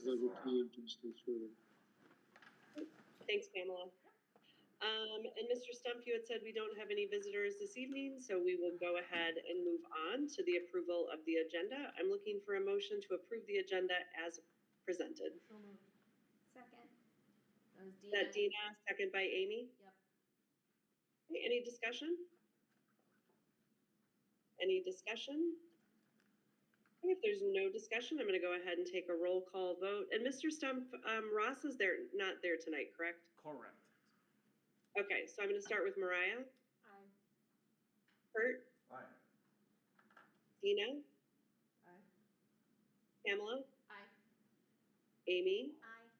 as I would preemptive states further. Thanks, Pamela. And Mr. Stump, you had said we don't have any visitors this evening, so we will go ahead and move on to the approval of the agenda. I'm looking for a motion to approve the agenda as presented. So moved. Second. That was Dina. That Dina, second by Amy. Yep. Okay, any discussion? Any discussion? Okay, if there's no discussion, I'm going to go ahead and take a roll call vote. And Mr. Stump, Ross is not there tonight, correct? Correct. Okay, so I'm going to start with Mariah. Aye. Kurt. Aye. Dina. Aye. Pamela. Aye. Amy. Aye.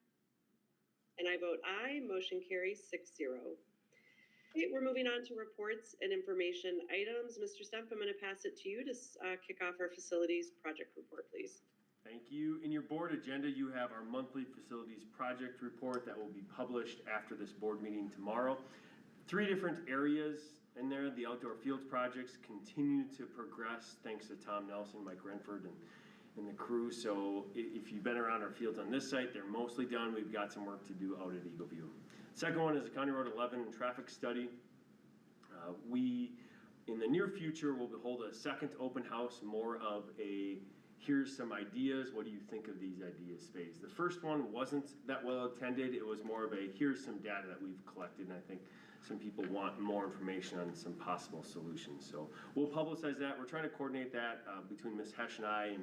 And I vote aye. Motion carries 6-0. Okay, we're moving on to reports and information items. Mr. Stump, I'm going to pass it to you to kick off our facilities project report, please. Thank you. In your board agenda, you have our monthly facilities project report that will be published after this board meeting tomorrow. 3 different areas in there. The outdoor fields projects continue to progress thanks to Tom Nelson, Mike Renford, and the crew. So if you've been around our fields on this site, they're mostly done. We've got some work to do out at Eagle View. Second one is the County Road 11 traffic study. We, in the near future, will hold a second open house, more of a here's some ideas, what do you think of these ideas space. The first one wasn't that well attended. It was more of a here's some data that we've collected, and I think some people want more information on some possible solutions. So we'll publicize that. We're trying to coordinate that between Ms. Hesh and I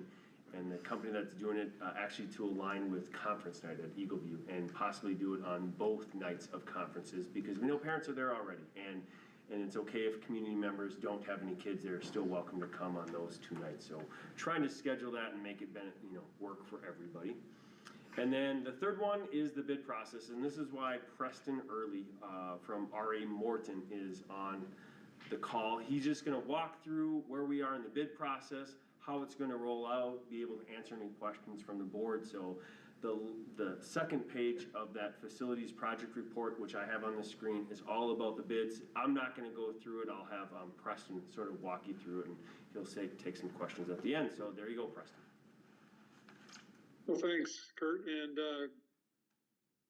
and the company that's doing it, actually to align with conference night at Eagle View and possibly do it on both nights of conferences, because we know parents are there already, and it's okay if community members don't have any kids. They're still welcome to come on those 2 nights. So trying to schedule that and make it work for everybody. And then the third one is the bid process, and this is why Preston Early from R.A. Morton is on the call. He's just going to walk through where we are in the bid process, how it's going to roll out, be able to answer any questions from the board. So the second page of that facilities project report, which I have on the screen, is all about the bids. I'm not going to go through it. I'll have Preston sort of walk you through it, and he'll take some questions at the end. So there you go, Preston. Well, thanks, Kurt, and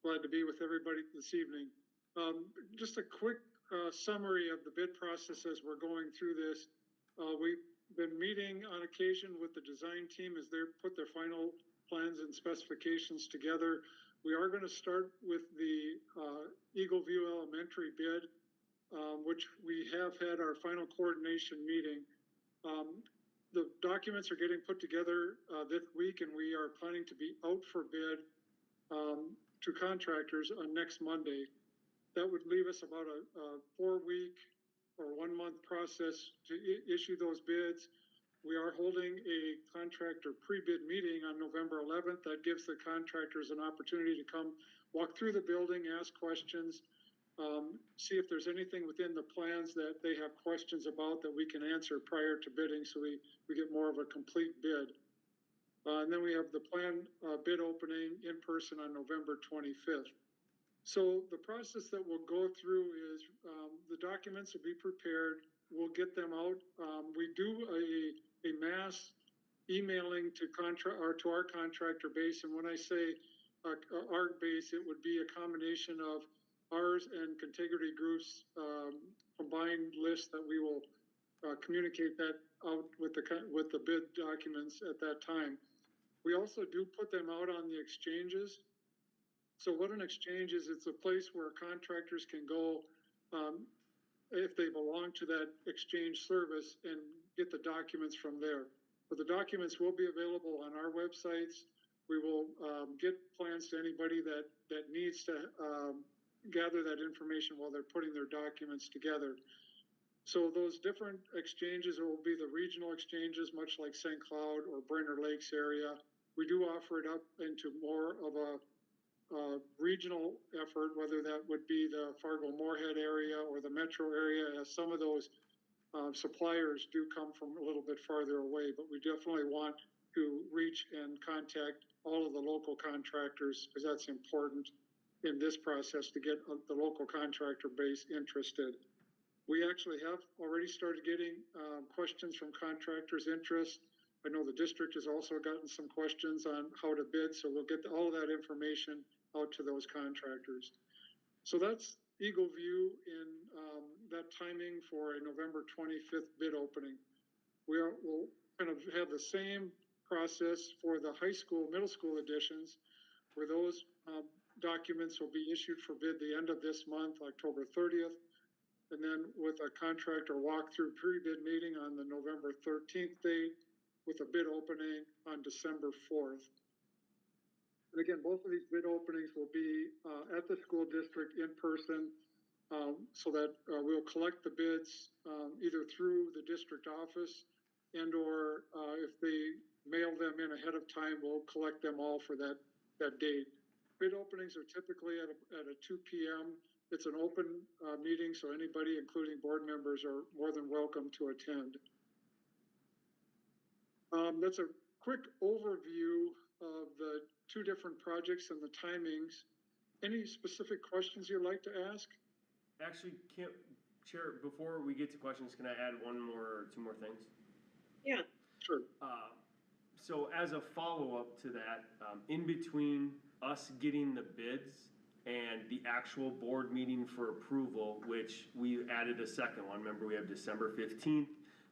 glad to be with everybody this evening. Just a quick summary of the bid process as we're going through this. We've been meeting on occasion with the design team as they put their final plans and specifications together. We are going to start with the Eagle View Elementary bid, which we have had our final coordination meeting. The documents are getting put together this week, and we are planning to be out for bid to contractors on next Monday. That would leave us about a 4-week or 1-month process to issue those bids. We are holding a contractor pre-bid meeting on November 11th. That gives the contractors an opportunity to come walk through the building, ask questions, see if there's anything within the plans that they have questions about that we can answer prior to bidding, so we get more of a complete bid. And then we have the planned bid opening in person on November 25th. So the process that we'll go through is the documents will be prepared. We'll get them out. We do a mass emailing to our contractor base. And when I say our base, it would be a combination of ours and Contiguity Group's combined list that we will communicate that out with the bid documents at that time. We also do put them out on the exchanges. So what an exchange is, it's a place where contractors can go if they belong to that exchange service and get the documents from there. But the documents will be available on our websites. We will get plans to anybody that needs to gather that information while they're putting their documents together. So those different exchanges will be the regional exchanges, much like St. Cloud or Brainerd Lakes area. We do offer it up into more of a regional effort, whether that would be the Fargo-Moorhead area or the metro area, as some of those suppliers do come from a little bit farther away. But we definitely want to reach and contact all of the local contractors, because that's important in this process to get the local contractor base interested. We actually have already started getting questions from contractors' interest. I know the district has also gotten some questions on how to bid, so we'll get all of that information out to those contractors. So that's Eagle View in that timing for a November 25th bid opening. We'll kind of have the same process for the high school, middle school editions, where those documents will be issued for bid the end of this month, October 30th. And then with a contractor walkthrough pre-bid meeting on the November 13th date, with a bid opening on December 4th. And again, both of these bid openings will be at the school district in person, so that we'll collect the bids either through the district office and or if they mail them in ahead of time, we'll collect them all for that date. Bid openings are typically at a 2 p.m. It's an open meeting, so anybody, including board members, are more than welcome to attend. That's a quick overview of the two different projects and the timings. Any specific questions you'd like to ask? Actually, Chair, before we get to questions, can I add two more things? Yeah. Sure. So as a follow-up to that, in between us getting the bids and the actual board meeting for approval, which we added a second one, remember we have December 15th.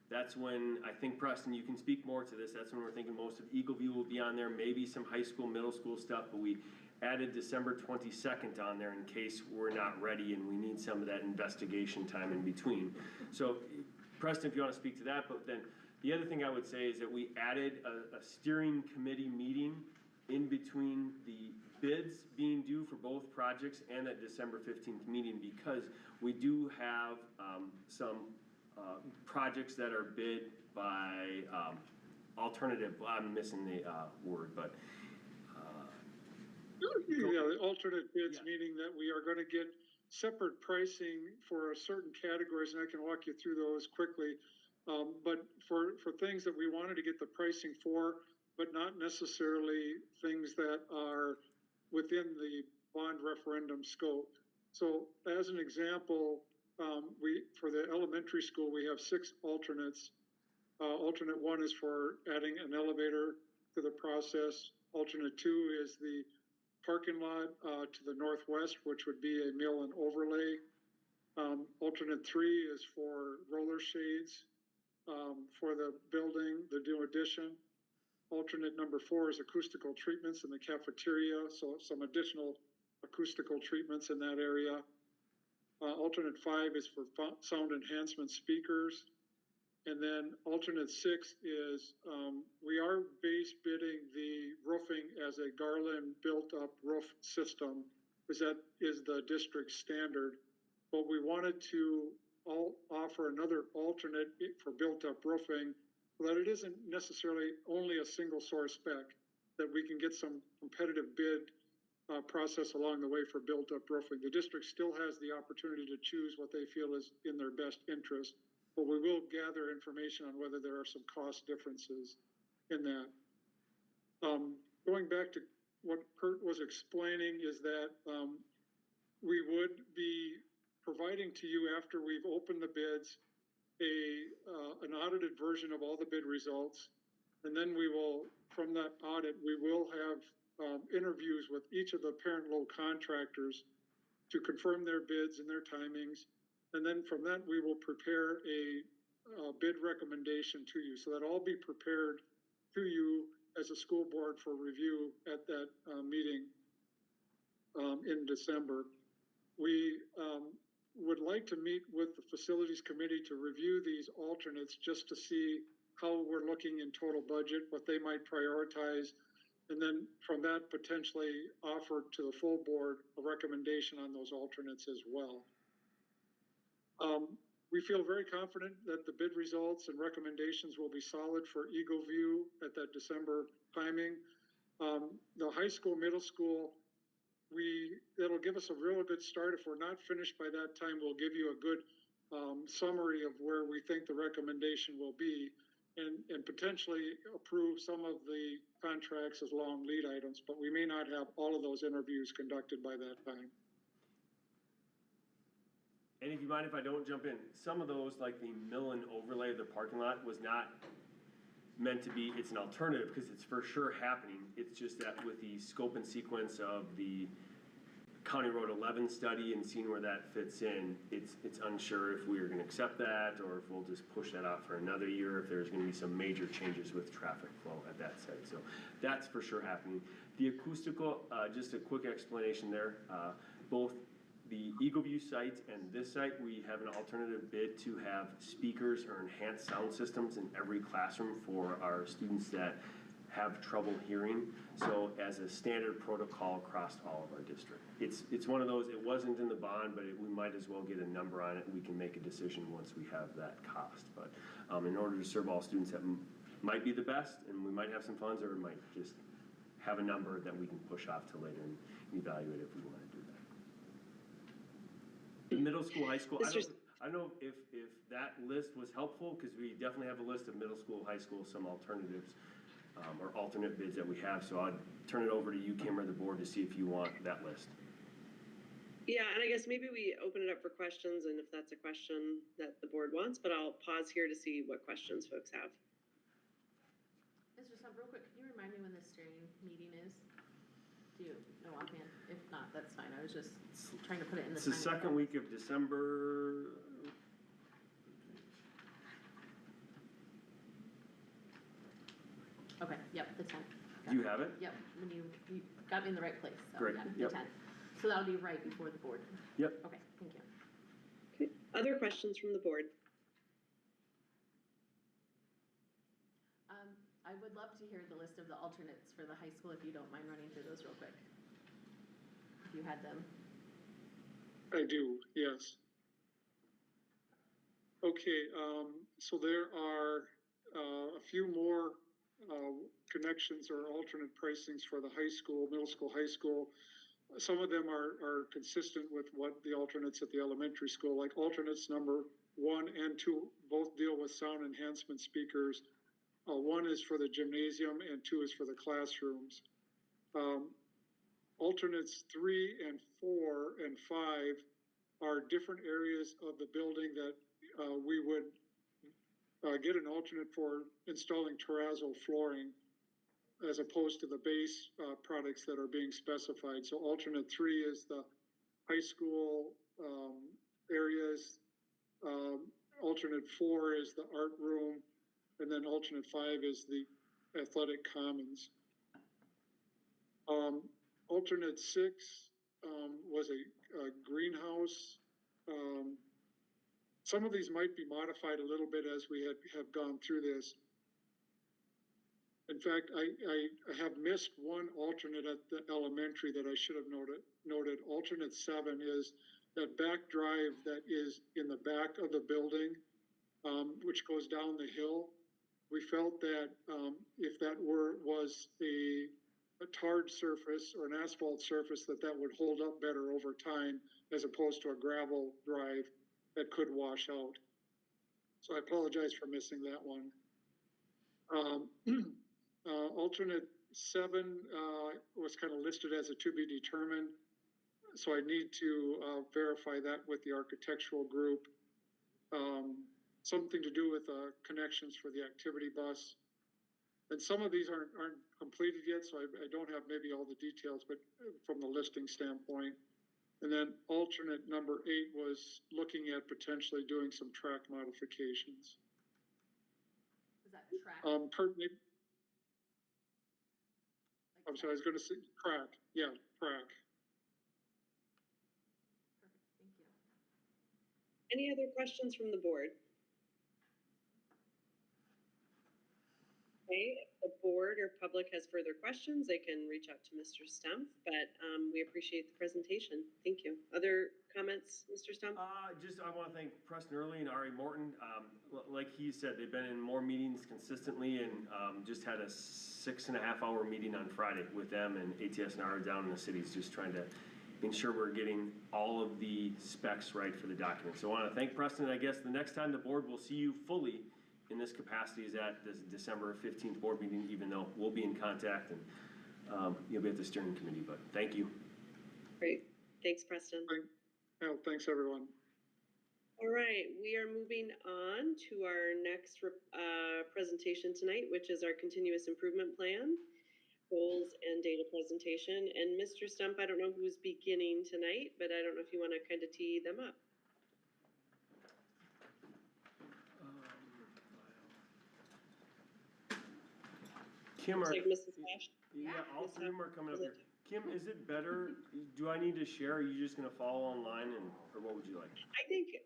That's when, I think, Preston, you can speak more to this, that's when we're thinking most of Eagle View will be on there, maybe some high school, middle school stuff, but we added December 22nd on there in case we're not ready and we need some of that investigation time in between. So Preston, if you want to speak to that, but then the other thing I would say is that we added a steering committee meeting in between the bids being due for both projects and that December 15th meeting, because we do have some projects that are bid by alternative, I'm missing the word, but yeah, the alternate bids, Yeah. meaning that we are going to get separate pricing for certain categories, and I can walk you through those quickly. But for things that we wanted to get the pricing for, but not necessarily things that are within the bond referendum scope. So as an example, for the elementary school, we have 6 alternates. Alternate 1 is for adding an elevator to the process. Alternate 2 is the parking lot to the northwest, which would be a mill and overlay. Alternate 3 is for roller shades for the building, the new addition. Alternate number 4 is acoustical treatments in the cafeteria, so some additional acoustical treatments in that area. Alternate 5 is for sound enhancement speakers. And then alternate 6 is we are base bidding the roofing as a Garland built up roof system, because that is the district standard. But we wanted to offer another alternate for built up roofing, so that it isn't necessarily only a single source spec, that we can get some competitive bid process along the way for built up roofing. The district still has the opportunity to choose what they feel is in their best interest, but we will gather information on whether there are some cost differences in that. Going back to what Kurt was explaining is that we would be providing to you, after we've opened the bids, an audited version of all the bid results. And then we will, from that audit, we will have interviews with each of the parent load contractors to confirm their bids and their timings. And then from that, we will prepare a bid recommendation to you. So that all be prepared to you as a school board for review at that meeting in December. We would like to meet with the facilities committee to review these alternates, just to see how we're looking in total budget, what they might prioritize, and then from that potentially offer to the full board a recommendation on those alternates as well. We feel very confident that the bid results and recommendations will be solid for Eagle View at that December timing. The high school, middle school, it'll give us a real good start. If we're not finished by that time, we'll give you a good summary of where we think the recommendation will be, and potentially approve some of the contracts as long lead items, but we may not have all of those interviews conducted by that time. And if you mind if I don't jump in, some of those, like the mill and overlay of the parking lot, was not meant to be, it's an alternative because it's for sure happening. It's just that with the scope and sequence of the County Road 11 study and seeing where that fits in, it's unsure if we are gonna accept that or if we'll just push that out for another year, if there's gonna be some major changes with traffic flow at that site. So that's for sure happening. The acoustical, just a quick explanation there. Both the Eagle View site and this site, we have an alternative bid to have speakers or enhanced sound systems in every classroom for our students that have trouble hearing. So as a standard protocol across all of our district. It's one of those, it wasn't in the bond, but we might as well get a number on it and we can make a decision once we have that cost. But in order to serve all students, that might be the best, and we might have some funds, or we might just have a number that we can push off to later and evaluate if we want to do that. The middle school, high school, I don't know if that list was helpful, because we definitely have a list of middle school, high school, some alternatives or alternate bids that we have. So I'd turn it over to you, Kim, or the board, to see if you want that list. Yeah, and I guess maybe we open it up for questions, and if that's a question that the board wants, but I'll pause here to see what questions folks have. Mr. Stump, real quick, can you remind me when the steering meeting is? Do you know offhand? If not, that's fine. I was just trying to put it in the. It's the second week of December. Okay, yep, the 10th. Do you have it? Yep, when you got me in the right place, so Great, yeah, yep. the 10th. So that'll be right before the board. Yep. Okay, thank you. Okay. Other questions from the board? I would love to hear the list of the alternates for the high school, if you don't mind running through those real quick. If you had them. I do, yes. Okay, so there are a few more connections or alternate pricings for the high school, middle school, high school. Some of them are consistent with what the alternates at the elementary school, like alternates number 1 and 2, both deal with sound enhancement speakers. 1 is for the gymnasium and 2 is for the classrooms. Alternates 3 and 4 and 5 are different areas of the building that we would get an alternate for installing terrazzo flooring as opposed to the base products that are being specified. So alternate 3 is the high school areas. Alternate 4 is the art room. And then alternate 5 is the athletic commons. Alternate 6 was a greenhouse. Some of these might be modified a little bit as we have gone through this. In fact, I have missed one alternate at the elementary that I should have noted. Alternate 7 is that back drive that is in the back of the building, which goes down the hill. We felt that if that was a tarred surface or an asphalt surface, that would hold up better over time as opposed to a gravel drive that could wash out. So I apologize for missing that one. Alternate 7 was kind of listed as a to be determined. So I need to verify that with the architectural group. Something to do with connections for the activity bus. And some of these aren't completed yet, so I don't have maybe all the details, but from the listing standpoint. And then alternate number 8 was looking at potentially doing some track modifications. Is that track? Kurt, maybe, Like I'm sorry, I was going to say track. Yeah, track. Perfect, thank you. Any other questions from the board? Okay, if the board or public has further questions, they can reach out to Mr. Stumpf, but we appreciate the presentation. Thank you. Other comments, Mr. Stumpf? I want to thank Preston Early and Ari Morton. Like he said, they've been in more meetings consistently and just had a 6.5-hour meeting on Friday with them and ATS and Ari down in the cities, just trying to ensure we're getting all of the specs right for the document. So I want to thank Preston. I guess the next time the board will see you fully in this capacity is at this December 15th board meeting, even though we'll be in contact and you'll be at the steering committee, but thank you. Great. Thanks, Preston. Thanks, everyone. All right, we are moving on to our next presentation tonight, which is our continuous improvement plan, goals and data presentation. And Mr. Stump, I don't know who's beginning tonight, but I don't know if you want to kind of tee them up. Kim, Looks are, like Mrs. Ash. yeah, all three of them are coming up here. Kim, is it better, do I need to share, or are you just gonna follow online, or what would you like? I think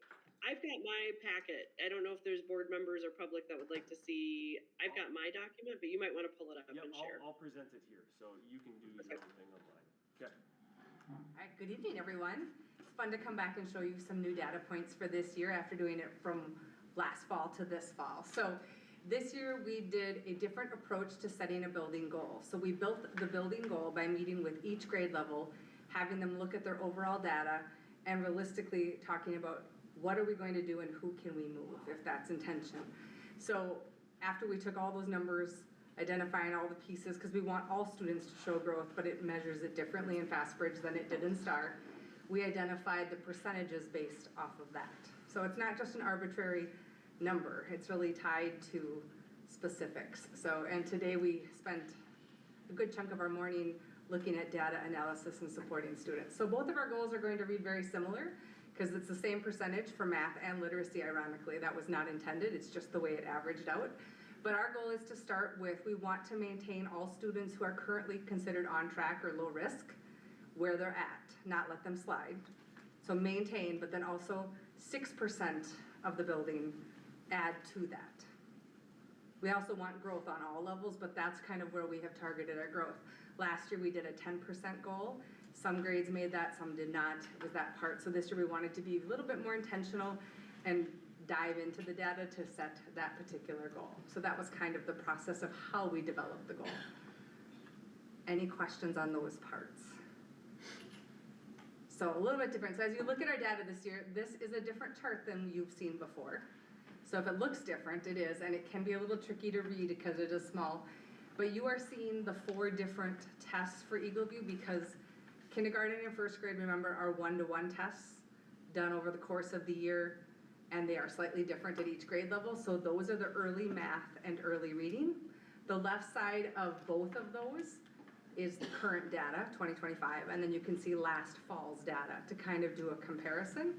I've got my packet. I don't know if there's board members or public that would like to see. I've got my document, but you might want to pull it up Yep, and share. I'll present it here, so you can do your own thing online. Okay. All right, good evening, everyone. It's fun to come back and show you some new data points for this year after doing it from last fall to this fall. So this year we did a different approach to setting a building goal. So we built the building goal by meeting with each grade level, having them look at their overall data, and realistically talking about what are we going to do and who can we move, if that's intention. So after we took all those numbers, identifying all the pieces, because we want all students to show growth, but it measures it differently in FastBridge than it did in STAR, we identified the percentages based off of that. So it's not just an arbitrary number, it's really tied to specifics. So, and today we spent a good chunk of our morning looking at data analysis and supporting students. So both of our goals are going to read very similar, because it's the same percentage for math and literacy, ironically. That was not intended, it's just the way it averaged out. But our goal is to start with, we want to maintain all students who are currently considered on track or low risk where they're at, not let them slide. So maintain, but then also 6% of the building add to that. We also want growth on all levels, but that's kind of where we have targeted our growth. Last year we did a 10% goal. Some grades made that, some did not. It was that part. So this year we wanted to be a little bit more intentional and dive into the data to set that particular goal. So that was kind of the process of how we developed the goal. Any questions on those parts? So a little bit different. So as you look at our data this year, this is a different chart than you've seen before. So if it looks different, it is, and it can be a little tricky to read because it is small. But you are seeing the 4 different tests for Eagle View because kindergarten and first grade, remember, are one-to-one tests done over the course of the year, and they are slightly different at each grade level. So those are the early math and early reading. The left side of both of those is the current data, 2025, and then you can see last fall's data to kind of do a comparison.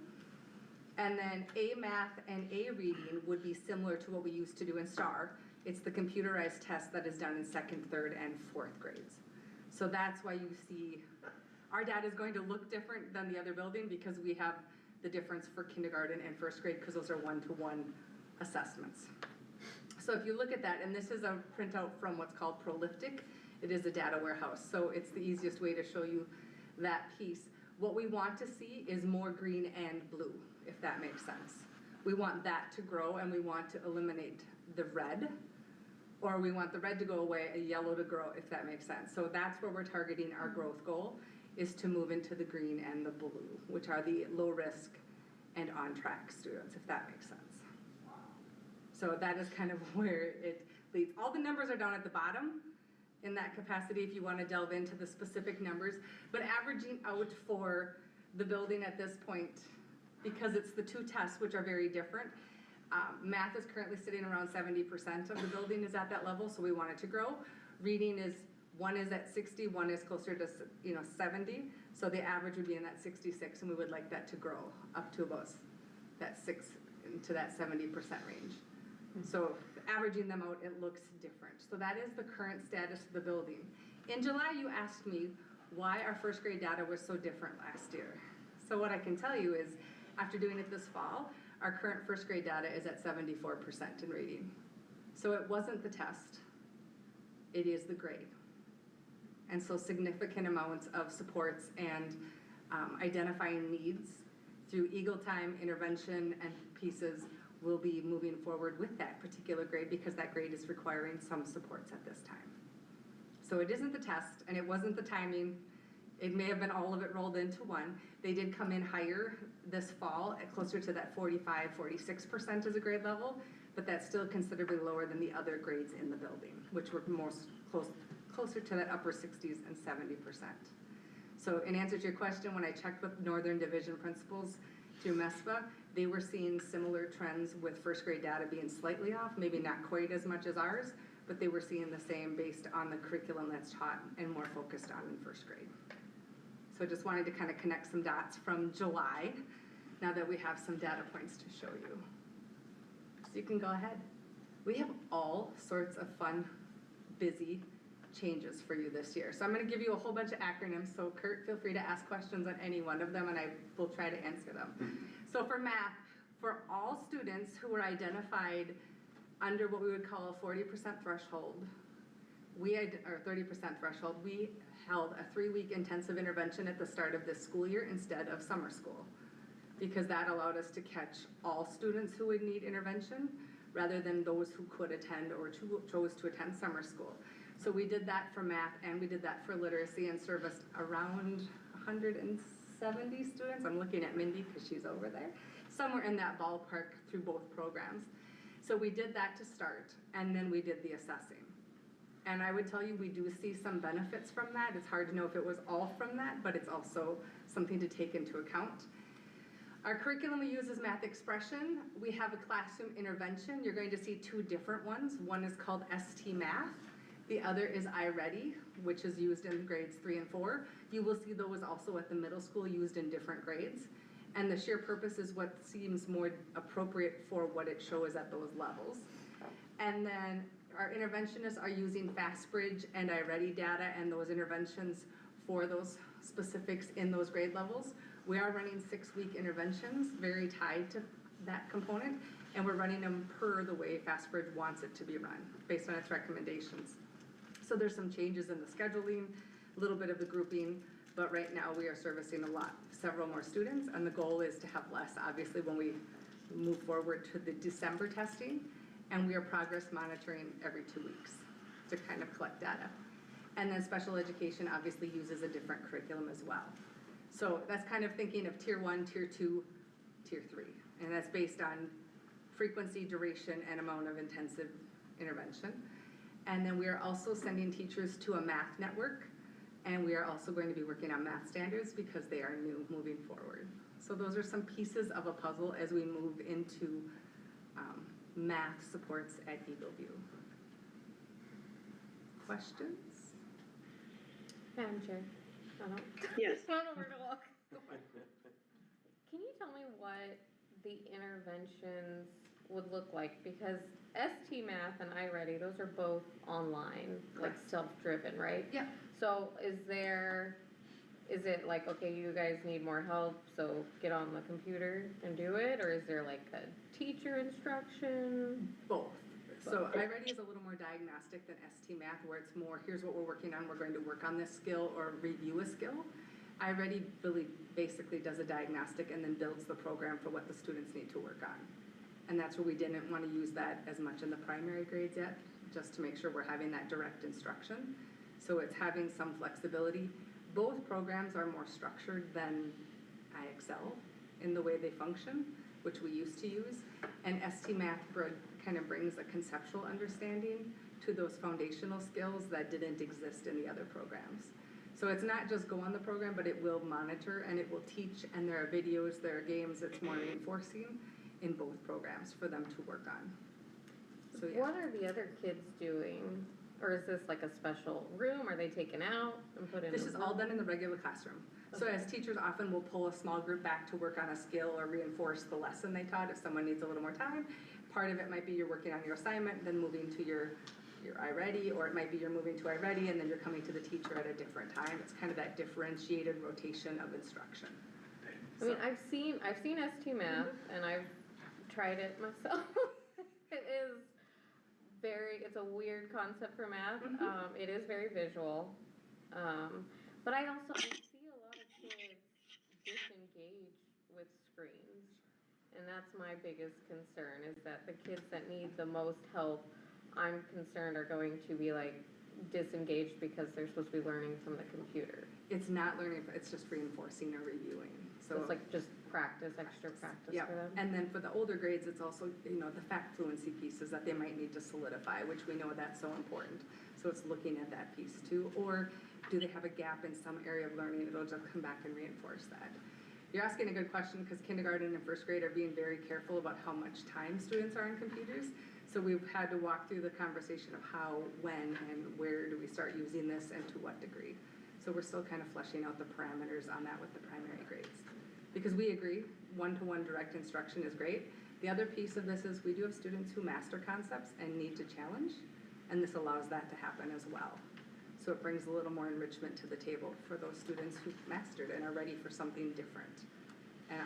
And then A math and A reading would be similar to what we used to do in STAR. It's the computerized test that is done in 2nd, 3rd, and 4th grades. So that's why you see our data is going to look different than the other building because we have the difference for kindergarten and first grade because those are one-to-one assessments. So if you look at that, and this is a printout from what's called Proliftic, it is a data warehouse. So it's the easiest way to show you that piece. What we want to see is more green and blue, if that makes sense. We want that to grow and we want to eliminate the red, or we want the red to go away, a yellow to grow, if that makes sense. So that's where we're targeting our growth goal, is to move into the green and the blue, which are the low risk and on track students, if that makes sense. So that is kind of where it leads. All the numbers are down at the bottom in that capacity if you want to delve into the specific numbers, but averaging out for the building at this point, because it's the 2 tests which are very different, math is currently sitting around 70% of the building is at that level, so we want it to grow. Reading is, one is at 60, one is closer to 70, so the average would be in that 66, and we would like that to grow up to about that 6 to that 70% range. So averaging them out, it looks different. So that is the current status of the building. In July, you asked me why our first grade data was so different last year. So what I can tell you is, after doing it this fall, our current first grade data is at 74% in reading. So it wasn't the test, it is the grade. And so significant amounts of supports and identifying needs through Eagle Time, intervention, and pieces will be moving forward with that particular grade because that grade is requiring some supports at this time. So it isn't the test, and it wasn't the timing. It may have been all of it rolled into one. They did come in higher this fall, at closer to that 45, 46% as a grade level, but that's still considerably lower than the other grades in the building, which were closer to that upper 60s and 70%. So in answer to your question, when I checked with Northern Division principals through MESPA, They were seeing similar trends with first grade data being slightly off, maybe not quite as much as ours, but they were seeing the same based on the curriculum that's taught and more focused on in first grade. So just wanted to kind of connect some dots from July, now that we have some data points to show you. So you can go ahead. We have all sorts of fun, busy changes for you this year. So I'm gonna give you a whole bunch of acronyms, so Kurt, feel free to ask questions on any one of them and I will try to answer them. So for math, for all students who were identified under what we would call a 40% threshold, or 30% threshold, we held a 3-week intensive intervention at the start of this school year instead of summer school, because that allowed us to catch all students who would need intervention rather than those who could attend or chose to attend summer school. So we did that for math and we did that for literacy and serviced around 170 students. I'm looking at Mindy because she's over there. Somewhere in that ballpark through both programs. So we did that to start, and then we did the assessing. And I would tell you, we do see some benefits from that. It's hard to know if it was all from that, but it's also something to take into account. Our curriculum uses math expression. We have a classroom intervention. You're going to see 2 different ones. One is called ST Math. The other is iReady, which is used in grades 3 and 4. You will see those also at the middle school used in different grades. And the sheer purpose is what seems more appropriate for what it shows at those levels. And then our interventionists are using FastBridge and iReady data and those interventions for those specifics in those grade levels. We are running 6-week interventions, very tied to that component, and we're running them per the way FastBridge wants it to be run, based on its recommendations. So there's some changes in the scheduling, a little bit of the grouping, but right now we are servicing several more students, and the goal is to have less, obviously, when we move forward to the December testing, and we are progress monitoring every 2 weeks to kind of collect data. And then special education obviously uses a different curriculum as well. So that's kind of thinking of tier 1, tier 2, tier 3, and that's based on frequency, duration, and amount of intensive intervention. And then we are also sending teachers to a math network, and we are also going to be working on math standards because they are new moving forward. So those are some pieces of a puzzle as we move into math supports at Eagle View. Questions? Madam Chair, I don't, Yes. I don't know where to look. Can you tell me what the interventions would look like? Because ST Math and iReady, those are both online, like self-driven, right? Yeah. So is it like, okay, you guys need more help, so get on the computer and do it? Or is there like a teacher instruction? Both. So iReady is a little more diagnostic than ST Math, where it's more, here's what we're working on, we're going to work on this skill or review a skill. iReady really basically does a diagnostic and then builds the program for what the students need to work on. And that's where we didn't want to use that as much in the primary grades yet, just to make sure we're having that direct instruction. So it's having some flexibility. Both programs are more structured than IXL in the way they function, which we used to use. And ST Math kind of brings a conceptual understanding to those foundational skills that didn't exist in the other programs. So it's not just go on the program, but it will monitor and it will teach, and there are videos, there are games, it's more reinforcing in both programs for them to work on. So yeah. What are the other kids doing? Or is this like a special room? Are they taken out and put in? This is all done in the regular classroom. So as teachers often will pull a small group back to work on a skill or reinforce the lesson they taught if someone needs a little more time. Part of it might be you're working on your assignment, then moving to your iReady, or it might be you're moving to iReady and then you're coming to the teacher at a different time. It's kind of that differentiated rotation of instruction. I mean, I've seen ST Math and I've tried it myself. It's a weird concept for math. It is very visual. But I see a lot of kids disengage with screens. And that's my biggest concern, is that the kids that need the most help, I'm concerned are going to be like disengaged because they're supposed to be learning from the computer. It's not learning, it's just reinforcing or reviewing. So it's like just extra practice for them. And then for the older grades, it's also, the fact fluency pieces that they might need to solidify, which we know that's so important. So it's looking at that piece too. Or do they have a gap in some area of learning? It'll just come back and reinforce that. You're asking a good question, because kindergarten and first grade are being very careful about how much time students are on computers. So we've had to walk through the conversation of how, when, and where do we start using this and to what degree. So we're still kind of fleshing out the parameters on that with the primary grades. Because we agree, one-to-one direct instruction is great. The other piece of this is we do have students who master concepts and need to challenge, and this allows that to happen as well. So it brings a little more enrichment to the table for those students who've mastered and are ready for something different. And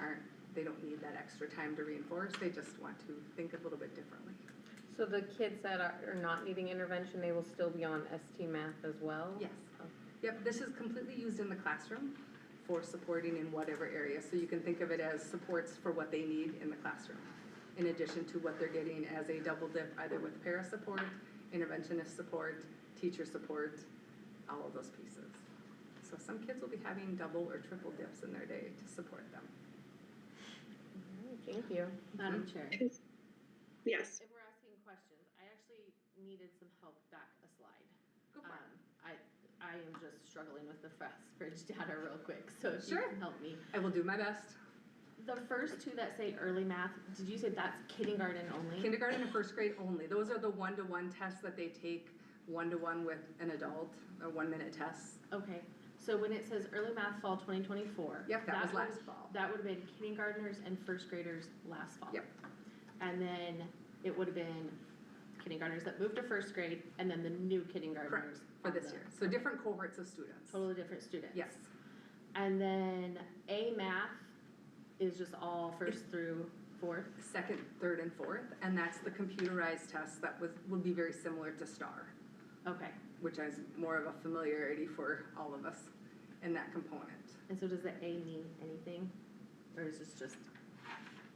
they don't need that extra time to reinforce, they just want to think a little bit differently. So the kids that are not needing intervention, they will still be on ST Math as well? Yes. Oh. Yep, this is completely used in the classroom for supporting in whatever area. So you can think of it as supports for what they need in the classroom, in addition to what they're getting as a double dip, either with para support, interventionist support, teacher support, all of those pieces. So some kids will be having double or triple dips in their day to support them. Thank you. Madam Chair, Yes. if we're asking questions, I actually needed some help back a slide. Go for it. I am just struggling with the FastBridge data real quick, so if you Sure. can help me. I will do my best. The first two that say early math, did you say that's kindergarten only? Kindergarten and first grade only. Those are the one-to-one tests that they take one-to-one with an adult, or 1-minute tests. Okay, so when it says early math fall 2024. Yep, that was last fall. That would have been kindergartners and first graders last fall. Yep. And then it would have been kindergartners that moved to first grade, and then the new kindergartners. Correct, for this year. So different cohorts of students. Totally different students. Yes. And then A math is just all first through fourth? Second, third, and fourth, and that's the computerized test that would be very similar to STAR, Okay, which has more of a familiarity for all of us in that component. and so does the A mean anything? Or is this just?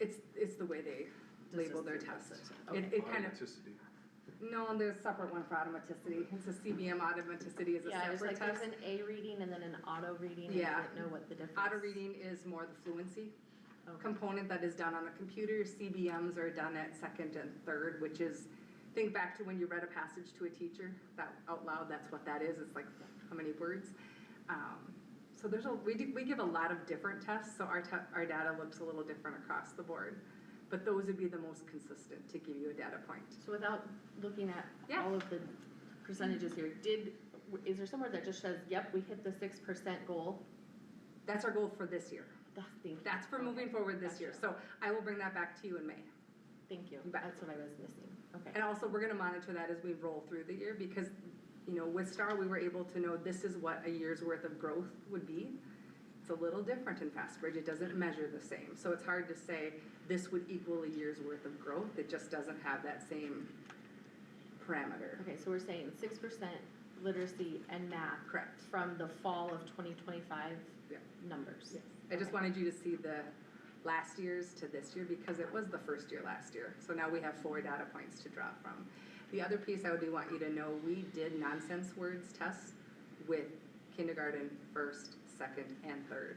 It's the way they label their test. Okay. It kind of, Automaticity. no, there's a separate one for automaticity. It's a CBM automaticity is a Yeah, there's separate like, test. there's an A reading and then an auto reading, and Yeah. I didn't know what the difference. Auto reading is more the fluency Okay. component that is done on the computer. CBMs are done at second and third, which is, think back to when you read a passage to a teacher, that out loud, that's what that is. It's like, how many words? So we give a lot of different tests, so our data looks a little different across the board. But those would be the most consistent to give you a data point. So without looking at Yeah. all of the percentages here, is there somewhere that just says, yep, we hit the 6% goal? That's our goal for this year. Thank you. That's for moving Okay, forward this year. gotcha. So I will bring that back to you in May. Thank you, You bet. that's what I was missing, okay. And also, we're gonna monitor that as we roll through the year, because, with STAR, we were able to know this is what a year's worth of growth would be. It's a little different in FastBridge, it doesn't measure the same, so it's hard to say this would equal a year's worth of growth, it just doesn't have that same parameter. Okay, so we're saying 6% literacy and math. Correct. From the fall of 2025 Yeah. numbers. I just wanted you to see the last year's to this year, because it was the first year last year, so now we have 4 data points to draw from. The other piece I would want you to know, we did nonsense words tests with kindergarten, first, second, and third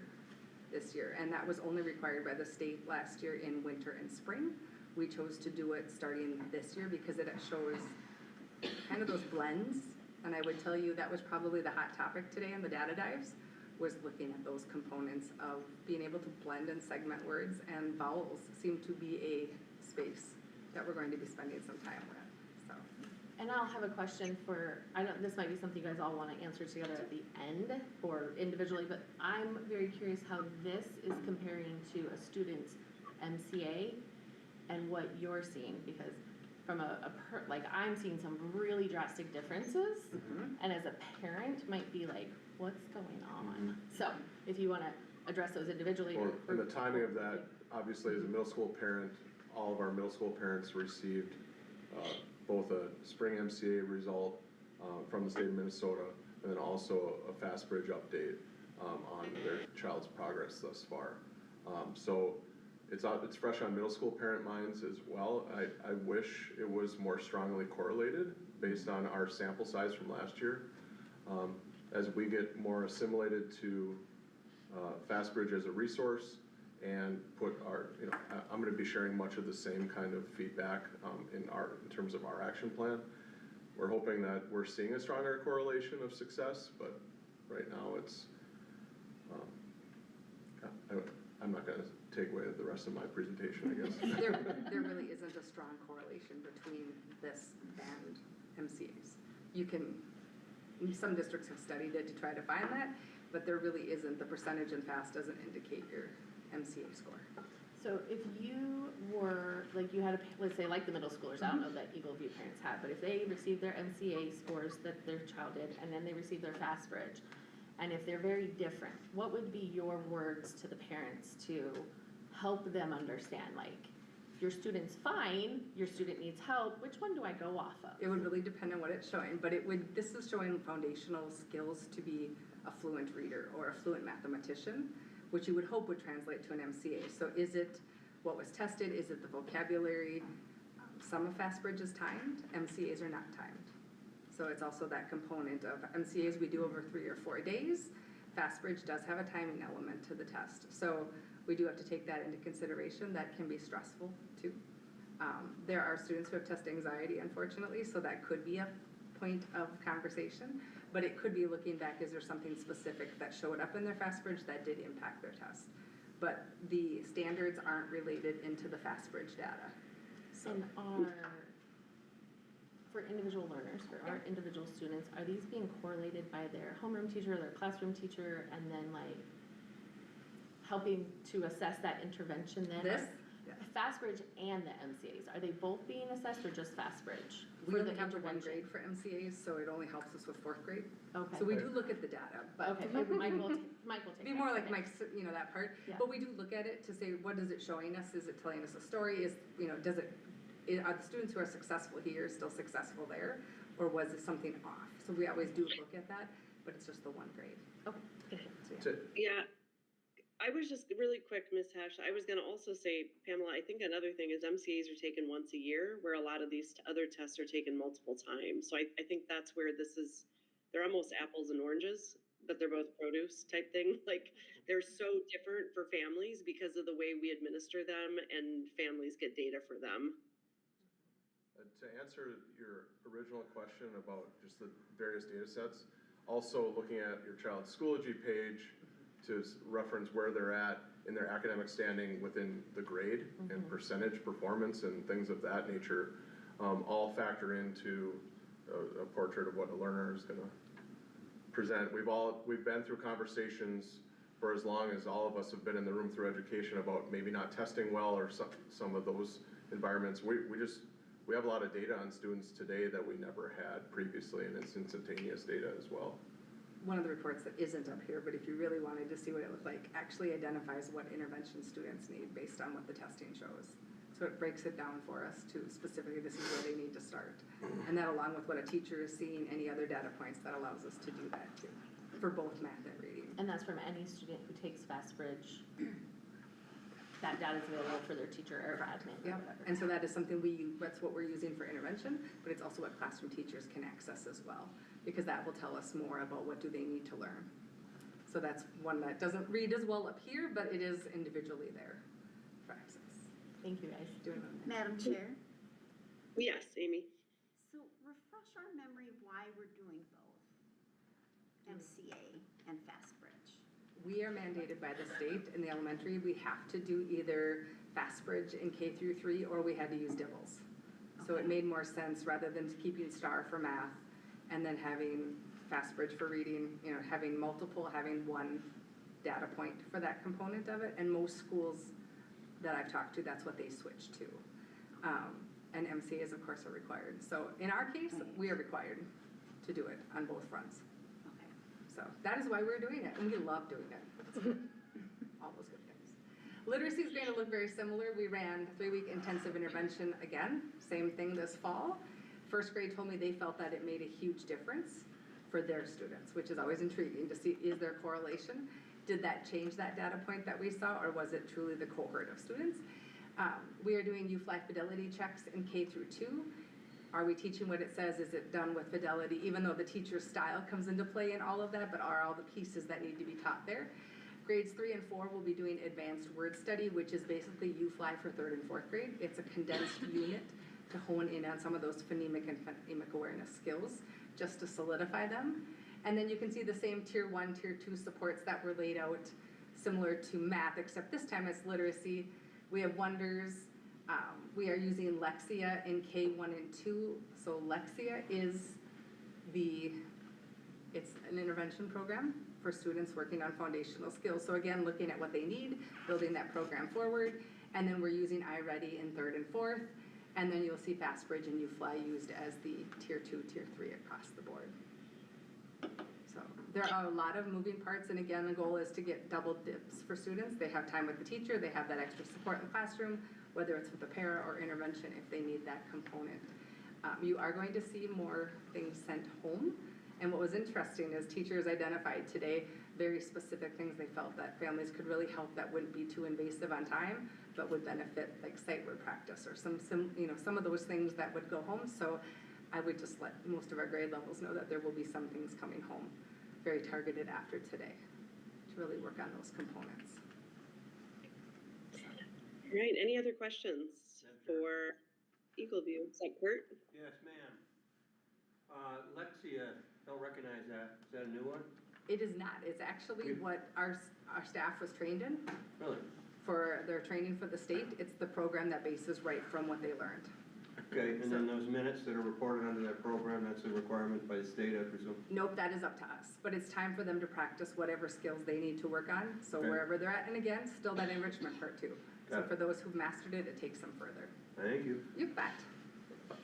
this year, and that was only required by the state last year in winter and spring. We chose to do it starting this year because it shows kind of those blends, and I would tell you that was probably the hot topic today in the data dives, was looking at those components of being able to blend and segment words, and vowels seem to be a space that we're going to be spending some time with, so. And I'll have a question this might be something you guys all wanna answer together at the end or individually, but I'm very curious how this is comparing to a student's MCA and what you're seeing, because from I'm seeing some really drastic differences, and as a parent might be like, what's going on? So, if you wanna address those individually. Well, or- and the timing of that, obviously, as a middle school parent, all of our middle school parents received both a spring MCA result from the state of Minnesota, and then also a FastBridge update on their child's progress thus far. So it's fresh on middle school parent minds as well. I wish it was more strongly correlated based on our sample size from last year. As we get more assimilated to FastBridge as a resource and put I'm gonna be sharing much of the same kind of feedback in terms of our action plan. We're hoping that we're seeing a stronger correlation of success, but right now it's, I'm not gonna take away the rest of my presentation, I guess. There really isn't a strong correlation between this and MCAs. You can, some districts have studied it to try to find that, but there really isn't. The percentage in FAST doesn't indicate your MCA score. So if you were, like you had, let's say like the middle schoolers, I don't know that Eagle View parents have, but if they received their MCA scores that their child did, and then they received their FAST bridge, and if they're very different, what would be your words to the parents to help them understand, like, your student's fine, your student needs help, which one do I go off of? It would really depend on what it's showing, but this is showing foundational skills to be a fluent reader or a fluent mathematician, which you would hope would translate to an MCA. So is it what was tested? Is it the vocabulary? Some of FastBridge is timed, MCAs are not timed. So it's also that component of MCAs we do over 3 or 4 days. FastBridge does have a timing element to the test. So we do have to take that into consideration. That can be stressful too. There are students who have test anxiety, unfortunately, so that could be a point of conversation, but it could be looking back, is there something specific that showed up in their FastBridge that did impact their test? But the standards aren't related into the FastBridge data. So For individual learners, for our individual students, are these being correlated by their homeroom teacher, their classroom teacher, and then like helping to assess that intervention then? This? FastBridge and the MCAs, are they both being assessed or just FastBridge? We only have the 1 grade for MCAs, so it only helps us with 4th grade. Okay. So we do look at the data, but Okay, Mike will take be that. more like Okay. Mike's, that part. Yeah. But we do look at it to say, what is it showing us? Is it telling us a story? Are the students who are successful here still successful there? Or was it something off? So we always do look at that, but it's just the 1 grade. Okay. So, Yeah, I was just really quick, Ms. Hesh, I was gonna also say, Pamela, I think another thing is MCAs are taken once a year, where a lot of these other tests are taken multiple times. So I think that's where they're almost apples and oranges, but they're both produce type thing. Like, they're so different for families because of the way we administer them, and families get data for them. To answer your original question about just the various data sets, also looking at your child's Schoology page to reference where they're at in their academic standing within the grade and percentage performance and things of that nature, all factor into a portrait of what a learner is gonna present. We've been through conversations for as long as all of us have been in the room through education about maybe not testing well or some of those environments. We have a lot of data on students today that we never had previously, and it's instantaneous data as well. one of the reports that isn't up here, but if you really wanted to see what it looked like, actually identifies what intervention students need based on what the testing shows. So it breaks it down for us to specifically, this is where they need to start. And that, along with what a teacher is seeing, any other data points, that allows us to do that too, for both math and reading. And that's from any student who takes FastBridge. That data is available for their teacher or for admin or Yep, whatever. and so that is something that's what we're using for intervention, but it's also what classroom teachers can access as well, because that will tell us more about what do they need to learn. So that's one that doesn't read as well up here, but it is individually there for access. Thank you, guys. Madam Chair, Yes, Amy? so refresh our memory of why we're doing both MCA and FastBridge. We are mandated by the state in the elementary, we have to do either FastBridge in K through 3, or we had to use DIBELS. So it made more sense, rather than keeping STAR for math and then having FastBridge for reading, having multiple, having one data point for that component of it. And most schools that I've talked to, that's what they switch to. And MCAs, of course, are required. So in our case, we are required to do it on both fronts. Okay. So that is why we're doing it, and we love doing it. It's good. All those good things. Literacy is going to look very similar. We ran 3-week intensive intervention again, same thing this fall. First grade told me they felt that it made a huge difference for their students, which is always intriguing to see, is there correlation? Did that change that data point that we saw, or was it truly the cohort of students? We are doing UFLI fidelity checks in K through 2. Are we teaching what it says? Is it done with fidelity? Even though the teacher's style comes into play in all of that, but are all the pieces that need to be taught there? Grades 3 and 4 will be doing advanced word study, which is basically UFLI for 3rd and 4th grade. It's a condensed unit to hone in on some of those phonemic and phonemic awareness skills, just to solidify them. And then you can see the same tier 1, tier 2 supports that were laid out similar to math, except this time it's literacy. We have Wonders. We are using Lexia in K1 and 2. So Lexia is it's an intervention program for students working on foundational skills. So again, looking at what they need, building that program forward. And then we're using iReady in 3rd and 4th. And then you'll see FastBridge and UFly used as the tier 2, tier 3 across the board. So there are a lot of moving parts, and again, the goal is to get double dips for students. They have time with the teacher, they have that extra support in the classroom, whether it's with a para or intervention if they need that component. You are going to see more things sent home. And what was interesting is teachers identified today very specific things they felt that families could really help that wouldn't be too invasive on time, but would benefit, like sight word practice or some of those things that would go home. So I would just let most of our grade levels know that there will be some things coming home very targeted after today to really work on those components. All right, any other questions for Eagle View? Is that Kurt? Yes, ma'am. Lexia, don't recognize that. Is that a new one? It is not. It's actually what our staff was trained in. Really? For their training for the state. It's the program that bases right from what they learned. Okay, and then those minutes that are reported under that program, that's a requirement by the state, I presume? Nope, that is up to us. But it's time for them to practice whatever skills they need to work on. So Okay. wherever they're at, and again, still that enrichment part too. So Got it. for those who've mastered it, it takes them further. Thank you. You bet.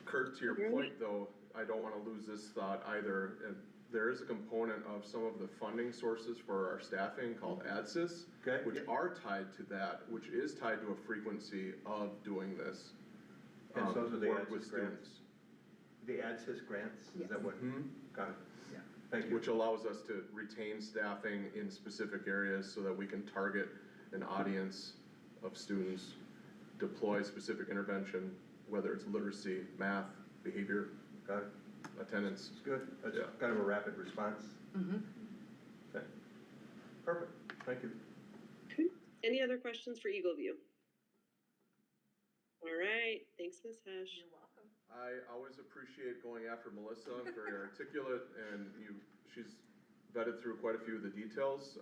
Kurt, to your point though, I don't wanna lose this thought either. And there is a component of some of the funding sources for our staffing called ADSYS, Okay. which are tied to that, which is tied to a frequency of doing this. And so are the work with ADSYS grants? students. The ADSYS grants, is Yes. that what? Got it. Yeah. Thank you. Which allows us to retain staffing in specific areas so that we can target an audience of students, deploy specific intervention, whether it's literacy, math, behavior, Got it. attendance. It's good. That's Yeah. kind of a rapid response. Mm-hmm. Okay. Perfect. Thank you. Any other questions for Eagle View? All right, thanks, Ms. Hesh. You're welcome. I always appreciate going after Melissa, very articulate, and she's vetted through quite a few of the details.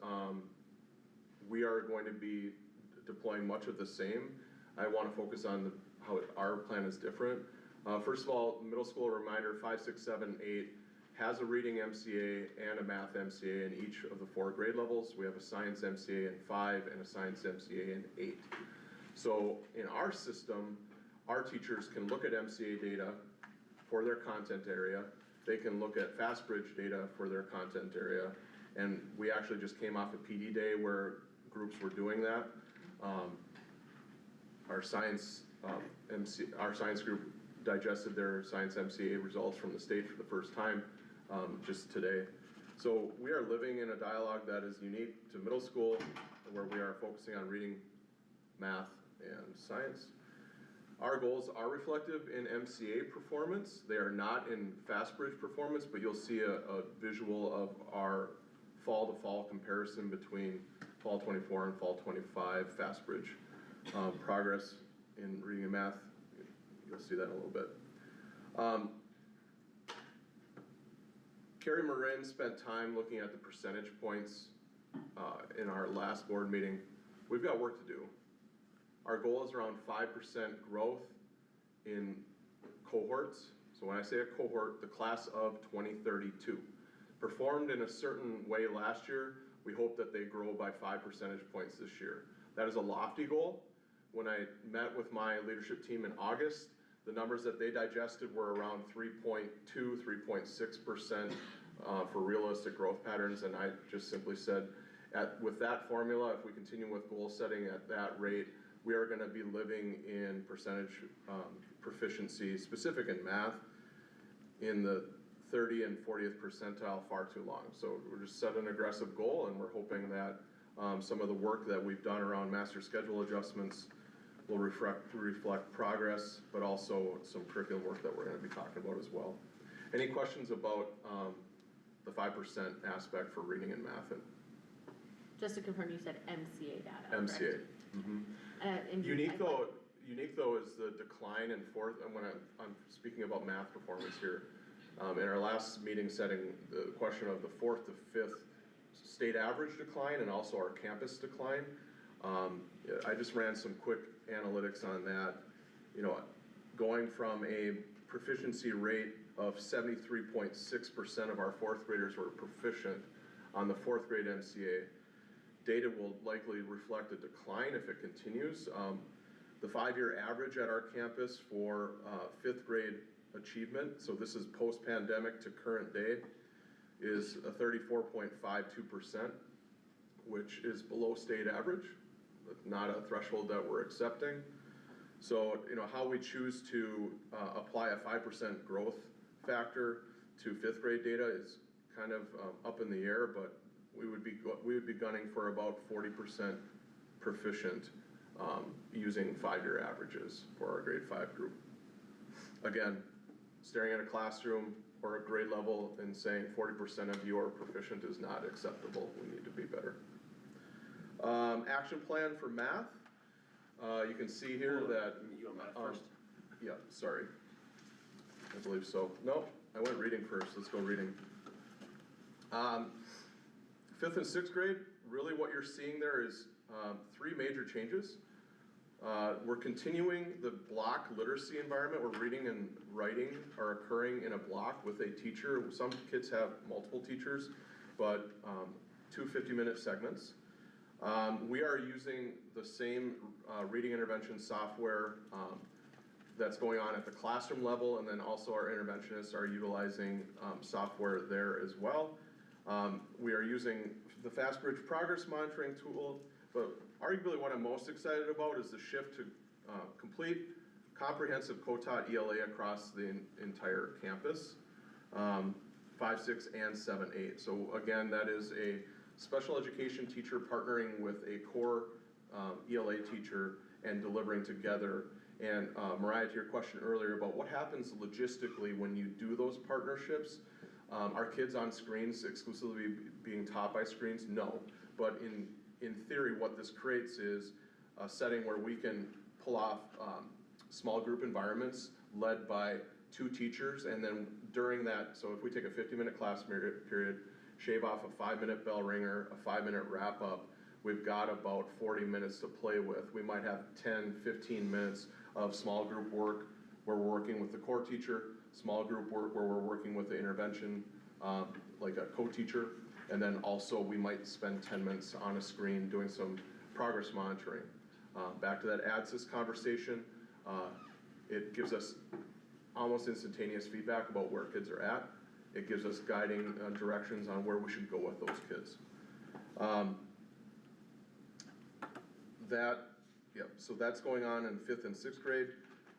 We are going to be deploying much of the same. I wanna focus on how our plan is different. First of all, middle school reminder, 5, 6, 7, 8 has a reading MCA and a math MCA in each of the 4 grade levels. We have a science MCA in 5 and a science MCA in 8. So in our system, our teachers can look at MCA data for their content area. They can look at FastBridge data for their content area. And we actually just came off a PD day where groups were doing that. Our science group digested their science MCA results from the state for the first time just today. So we are living in a dialogue that is unique to middle school, where we are focusing on reading, math, and science. Our goals are reflective in MCA performance. They are not in FastBridge performance, but you'll see a visual of our fall to fall comparison between fall 24 and fall 25 FastBridge progress in reading and math. You'll see that in a little bit. Carrie Marin spent time looking at the percentage points in our last board meeting. We've got work to do. Our goal is around 5% growth in cohorts. So when I say a cohort, the class of 2032. Performed in a certain way last year, we hope that they grow by 5 percentage points this year. That is a lofty goal. When I met with my leadership team in August, the numbers that they digested were around 3.2, 3.6% for realistic growth patterns, and I just simply said, with that formula, if we continue with goal setting at that rate, we are gonna be living in percentage proficiency, specific in math, in the 30 and 40th percentile far too long. So we're just set an aggressive goal, and we're hoping that some of the work that we've done around master schedule adjustments will reflect progress, but also some curriculum work that we're gonna be talking about as well. Any questions about the 5% aspect for reading and math? Just to confirm, you said MCA data, MCA. correct? And Unique though is the decline in fourth, and when I'm speaking about math performance here, in our last meeting setting, the question of the 4th to 5th state average decline and also our campus decline. I just ran some quick analytics on that. You know, going from a proficiency rate of 73.6% of our fourth graders were proficient on the fourth grade MCA. Data will likely reflect a decline if it continues. The 5-year average at our campus for fifth grade achievement, so this is post-pandemic to current day, is a 34.52%, which is below state average, not a threshold that we're accepting. So, you know, how we choose to apply a 5% growth factor to fifth grade data is kind of up in the air, but we would be gunning for about 40% proficient using 5-year averages for our grade 5 group. Again, staring at a classroom or a grade level and saying 40% of you are proficient is not acceptable. We need to be better. Action plan for math. You can see here that, You want math first? yeah, sorry. I believe so. Nope, I went reading first. Let's go reading. 5th and 6th grade, really what you're seeing there is 3 major changes. We're continuing the block literacy environment where reading and writing are occurring in a block with a teacher. Some kids have multiple teachers, but 2 50-minute segments. We are using the same reading intervention software that's going on at the classroom level, and then also our interventionists are utilizing software there as well. We are using the FastBridge progress monitoring tool, but arguably what I'm most excited about is the shift to complete comprehensive co-taught ELA across the entire campus, 5, 6, and 7, 8. So again, that is a special education teacher partnering with a core ELA teacher and delivering together. And Mariah, to your question earlier about what happens logistically when you do those partnerships, are kids on screens exclusively being taught by screens? No, but in theory, what this creates is a setting where we can pull off small group environments led by 2 teachers, and then during that, so if we take a 50-minute class period, shave off a 5-minute bell ringer, a 5-minute wrap up, we've got about 40 minutes to play with. We might have 10, 15 minutes of small group work where we're working with the core teacher, small group work where we're working with the intervention, like a co-teacher, and then also we might spend 10 minutes on a screen doing some progress monitoring. Back to that ADSYS conversation, it gives us almost instantaneous feedback about where kids are at. It gives us guiding directions on where we should go with those kids. So that's going on in 5th and 6th grade.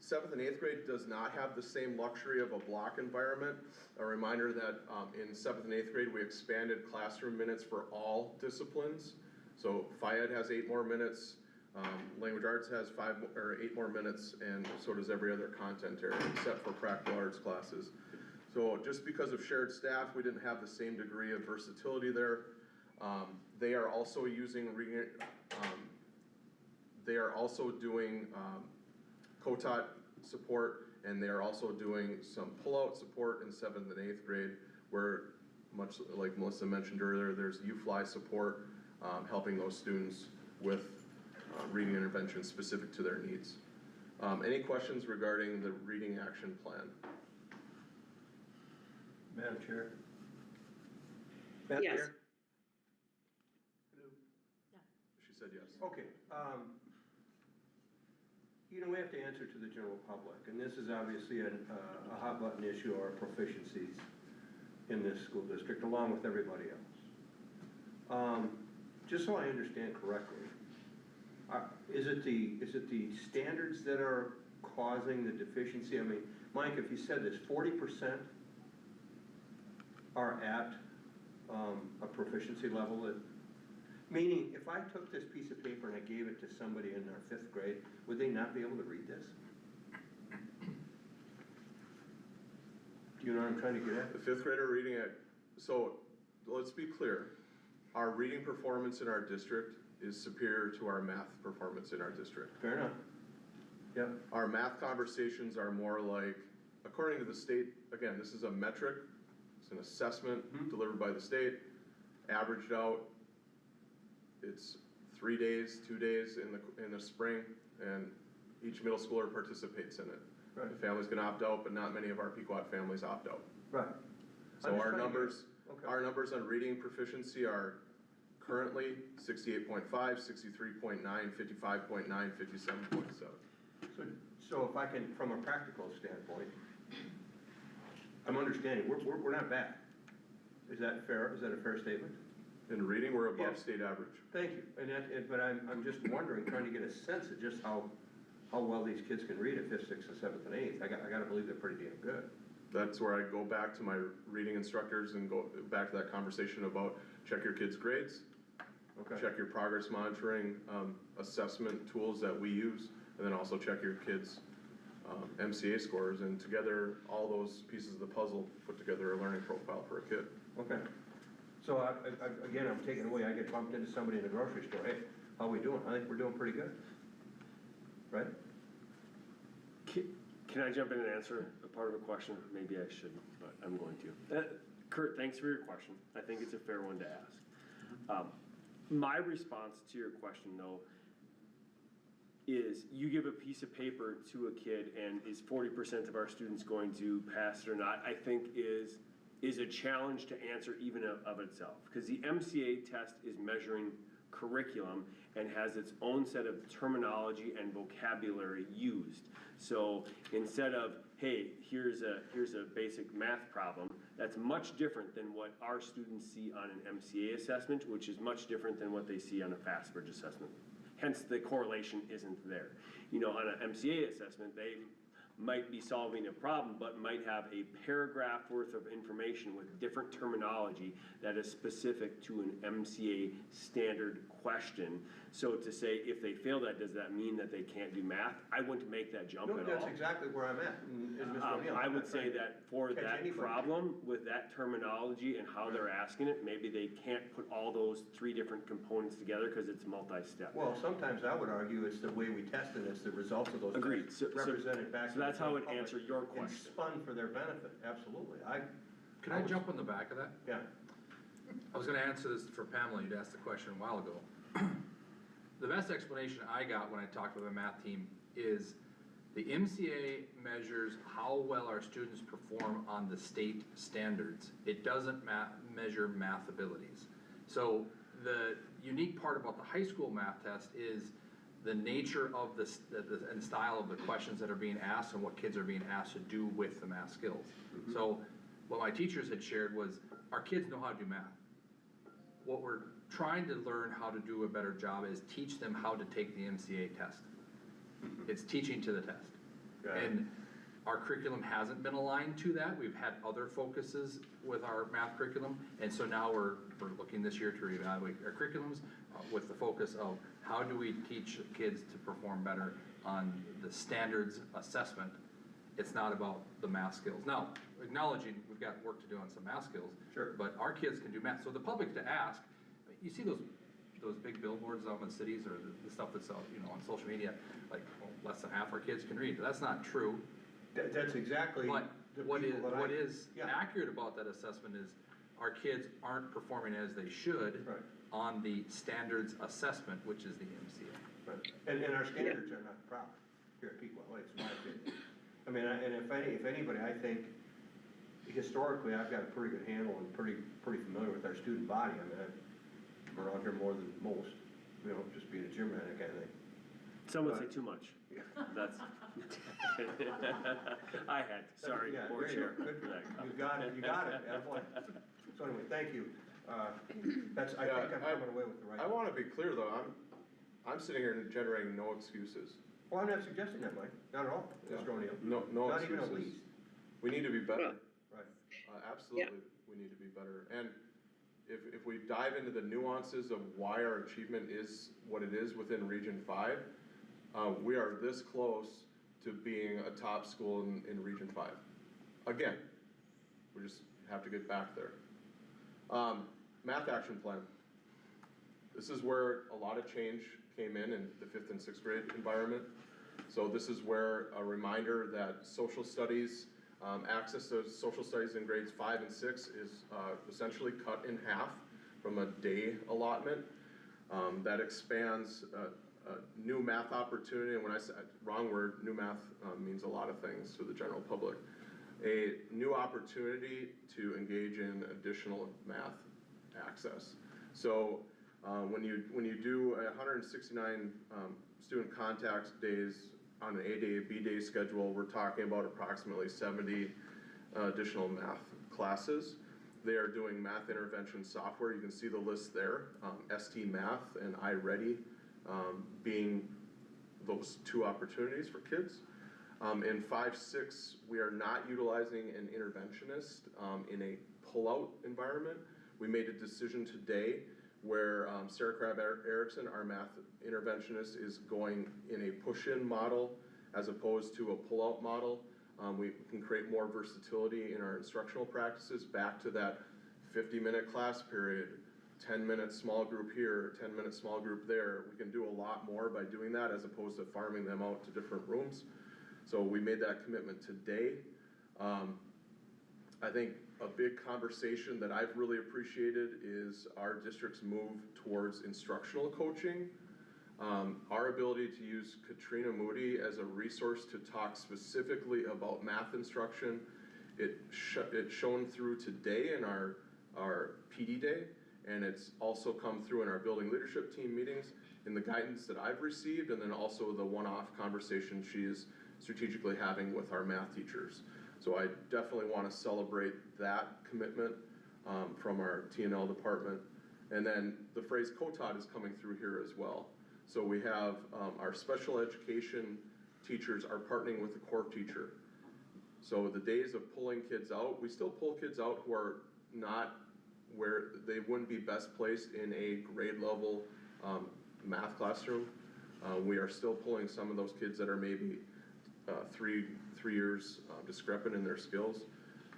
7th and 8th grade does not have the same luxury of a block environment. A reminder that in 7th and 8th grade, we expanded classroom minutes for all disciplines. So Phy-Ed has 8 more minutes, language arts has 8 more minutes, and so does every other content area except for practical arts classes. So just because of shared staff, we didn't have the same degree of versatility there. They are also using they are also doing co-taught support, and they are also doing some pull-out support in 7th and 8th grade, where, much like Melissa mentioned earlier, there's U-Fly support, helping those students with reading intervention specific to their needs. Any questions regarding the reading action plan? Madam Chair? Madam Yes. Chair? Hello? She said yes. Okay, you know, we have to answer to the general public, and this is obviously a hot button issue, our proficiencies in this school district, along with everybody else. Just so I understand correctly, is it the standards that are causing the deficiency? I mean, Mike, if you said this, 40% are at a proficiency level that, meaning, if I took this piece of paper and I gave it to somebody in their 5th grade, would they not be able to read this? Do you know what I'm trying to get at? The 5th grader reading it, so let's be clear. Our reading performance in our district is superior to our math performance in our district. Fair enough. Yep. Our math conversations are more like, according to the state, again, this is a metric, it's an assessment delivered by the state. averaged out, it's 3 days, 2 days in the spring, and each middle schooler participates in it. Right. The families can opt out, but not many of our Pequot families opt out. Right. So I'm just our trying to get- numbers, okay. our numbers on reading proficiency are currently 68.5, 63.9, 55.9, 57.7. So if I can, from a practical standpoint, I'm understanding, we're not bad. Is that fair? Is that a fair statement? In reading, we're above Yes. state average. Thank you, but I'm just wondering, trying to get a sense of just how well these kids can read at 5th, 6th, and 7th, and 8th. I gotta believe they're pretty damn good. That's where I go back to my reading instructors and go back to that conversation about check your kids' grades, Okay. check your progress monitoring, assessment tools that we use, and then also check your kids' MCA scores, and together, all those pieces of the puzzle put together a learning profile for a kid. Okay. So again, I'm taking away, I get bumped into somebody in the grocery store, hey, how we doing? I think we're doing pretty good. Right? Can I jump in and answer a part of a question? Maybe I shouldn't, but I'm going to. Kurt, thanks for your question. I think it's a fair one to ask. My response to your question, though, is you give a piece of paper to a kid and is 40% of our students going to pass it or not, I think is a challenge to answer even of itself. Because the MCA test is measuring curriculum and has its own set of terminology and vocabulary used. So instead of, hey, here's a basic math problem, that's much different than what our students see on an MCA assessment, which is much different than what they see on a FastBridge assessment. Hence, the correlation isn't there. You know, on an MCA assessment, they might be solving a problem, but might have a paragraph worth of information with different terminology that is specific to an MCA standard question. So to say, if they fail that, does that mean that they can't do math? I wouldn't make that jump No, at that's all. exactly where I'm at, and Mr. O'Neill. I I'm would not say trying to that for catch that anybody. problem, with that terminology and how they're asking it, maybe they can't put all those 3 different components together because it's multi-step. Well, sometimes I would argue it's the way we test it, it's the results of those Agreed. tests So represented back. so to the that's how I would public answer your and question. spun for their benefit, absolutely. Can I jump on the back of that? Yeah, I was gonna answer this for Pamela, you'd asked the question a while ago. The best explanation I got when I talked with the math team is the MCA measures how well our students perform on the state standards. It doesn't measure math abilities. So the unique part about the high school math test is the nature of and style of the questions that are being asked and what kids are being asked to do with the math skills. So what my teachers had shared was our kids know how to do math. What we're trying to learn how to do a better job is teach them how to take the MCA test. It's teaching to the test. Got it. And our curriculum hasn't been aligned to that. We've had other focuses with our math curriculum. And so now we're looking this year to reevaluate our curriculums with the focus of how do we teach kids to perform better on the standards assessment. It's not about the math skills. Now, acknowledging we've got work to do on some math skills. Sure. But our kids can do math. So the public to ask, you see those big billboards out in cities or the stuff that's out, on social media, like less than half our kids can read. That's not true. that's exactly But the what is, people that what is yeah. accurate about that assessment is our kids aren't performing as they should Right. on the standards assessment, which is the MCA. Right. And our standards are not proper here at Pequot, it's my opinion. I mean, and if anybody, I think historically, I've got a pretty good handle and pretty familiar with our student body. I mean, I've been around here more than most, just being a gym rat, that kind of thing. Some would say too much. That's, I had, sorry, Yeah, board there you chair. go. Good. You got it, Evelyn. So anyway, thank you. I think I'm coming away with the right. I wanna be clear though, I'm sitting here generating no excuses. Well, I'm not suggesting that, Mike, not at all, Mr. O'Neill. No Not excuses. even at least. We need to be better. Right. Absolutely, we need to be better. And if we dive into the nuances of why our achievement is what it is within Region 5, we are this close to being a top school in Region 5. Again, we just have to get back there. Math action plan. This is where a lot of change came in the 5th and 6th grade environment. So this is where a reminder that social studies, access to social studies in grades 5 and 6 is essentially cut in half from a day allotment. That expands a new math opportunity, and when I say, wrong word, new math means a lot of things to the general public. A new opportunity to engage in additional math access. So when you do 169 student contact days on an A day, B day schedule, we're talking about approximately 70 additional math classes. They are doing math intervention software. You can see the list there, ST Math and iReady being those two opportunities for kids. In 5-6, we are not utilizing an interventionist in a pull-out environment. We made a decision today where Sarah Crabb-Erickson, our math interventionist, is going in a push-in model as opposed to a pull-out model. We can create more versatility in our instructional practices back to that 50-minute class period, 10-minute small group here, 10-minute small group there. We can do a lot more by doing that as opposed to farming them out to different rooms. So we made that commitment today. I think a big conversation that I've really appreciated is our district's move towards instructional coaching. Our ability to use Katrina Moody as a resource to talk specifically about math instruction, it shone through today in our PD day, and it's also come through in our building leadership team meetings, in the guidance that I've received, and then also the one-off conversation she is strategically having with our math teachers. So I definitely want to celebrate that commitment from our T&L department. And then the phrase COTAD is coming through here as well. So we have our special education teachers are partnering with the core teacher. So the days of pulling kids out, we still pull kids out who are not where they wouldn't be best placed in a grade level math classroom. We are still pulling some of those kids that are maybe 3 years discrepant in their skills,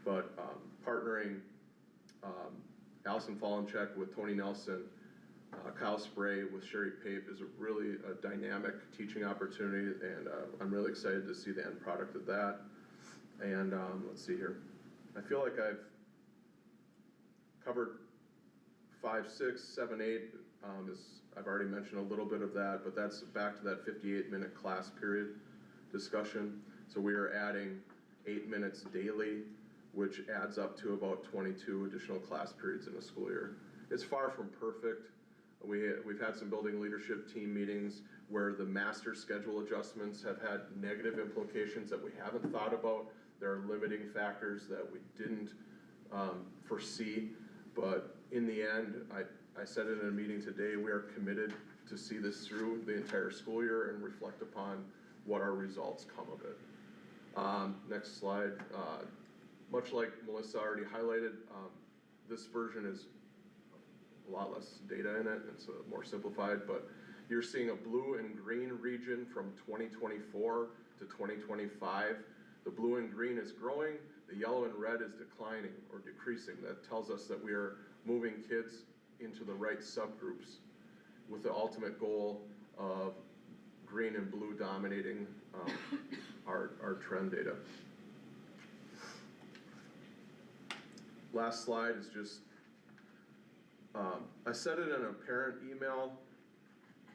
but partnering Allison Fallencheck with Tony Nelson, Kyle Spray with Sherry Pape is really a dynamic teaching opportunity, and I'm really excited to see the end product of that. And let's see here. I feel like I've covered 5, 6, 7, 8. I've already mentioned a little bit of that, but that's back to that 58-minute class period discussion. So we are adding 8 minutes daily, which adds up to about 22 additional class periods in a school year. It's far from perfect. We've had some building leadership team meetings where the master schedule adjustments have had negative implications that we haven't thought about. There are limiting factors that we didn't foresee, but in the end, I said it in a meeting today, we are committed to see this through the entire school year and reflect upon what our results come of it. Next slide. Much like Melissa already highlighted, this version is a lot less data in it, it's more simplified, but you're seeing a blue and green region from 2024 to 2025. The blue and green is growing, the yellow and red is declining or decreasing. That tells us that we are moving kids into the right subgroups with the ultimate goal of green and blue dominating our trend data. Last slide is just, I said it in a parent email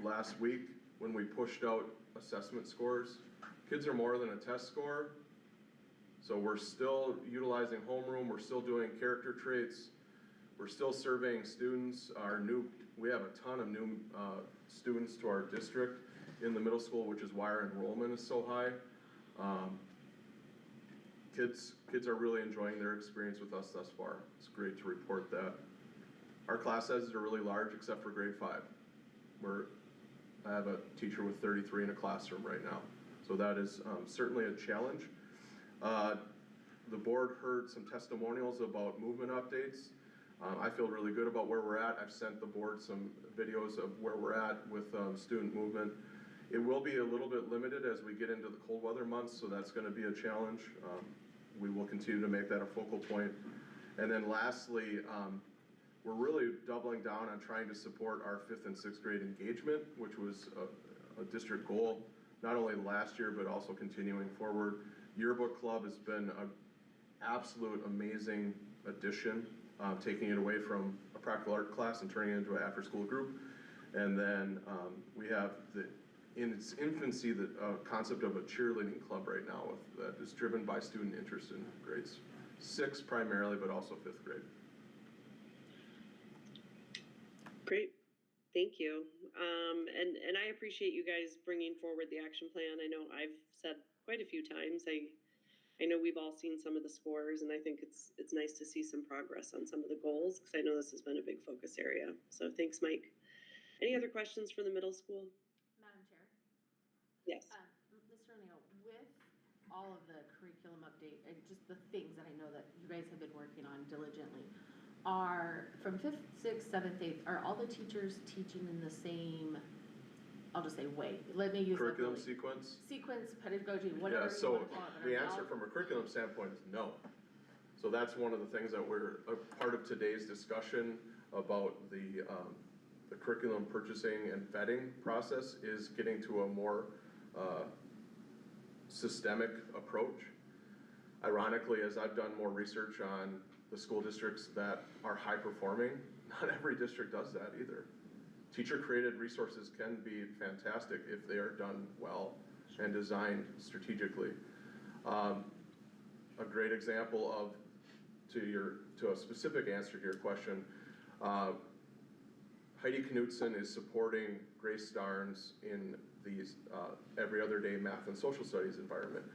last week when we pushed out assessment scores. Kids are more than a test score. So we're still utilizing homeroom, we're still doing character traits, we're still surveying students. We have a ton of new students to our district in the middle school, which is why our enrollment is so high. Kids are really enjoying their experience with us thus far. It's great to report that. Our class sizes are really large except for grade 5. I have a teacher with 33 in a classroom right now. So that is certainly a challenge. The board heard some testimonials about movement updates. I feel really good about where we're at. I've sent the board some videos of where we're at with student movement. It will be a little bit limited as we get into the cold weather months, so that's going to be a challenge. We will continue to make that a focal point. And then lastly, we're really doubling down on trying to support our 5th and 6th grade engagement, which was a district goal, not only last year, but also continuing forward. Yearbook Club has been an absolute amazing addition, taking it away from a practical art class and turning it into an after-school group. And then we have in its infancy, the concept of a cheerleading club right now that is driven by student interest in grades 6 primarily, but also 5th grade. Great, thank you. And I appreciate you guys bringing forward the action plan. I know I've said quite a few times, I know we've all seen some of the scores, and I think it's nice to see some progress on some of the goals, because I know this has been a big focus area. So thanks, Mike. Any other questions for the middle school? Madam Chair? Yes. Mr. O'Neill, with all of the curriculum update, and just the things that I know that you guys have been working on diligently, are from 5th, 6th, 7th, 8th, are all the teachers teaching in the same, I'll just say way, let me use curriculum sequence? Sequence, pedagogy, whatever Yeah, you so want to call it. the answer from a curriculum standpoint is no. So that's one of the things that we're, a part of today's discussion about the curriculum purchasing and vetting process is getting to a more systemic approach. Ironically, as I've done more research on the school districts that are high performing, not every district does that either. Teacher-created resources can be fantastic if they are done well and designed strategically. A great example of, to a specific answer to your question, Heidi Knutson is supporting Grace Starnes in these every other day math and social studies environment.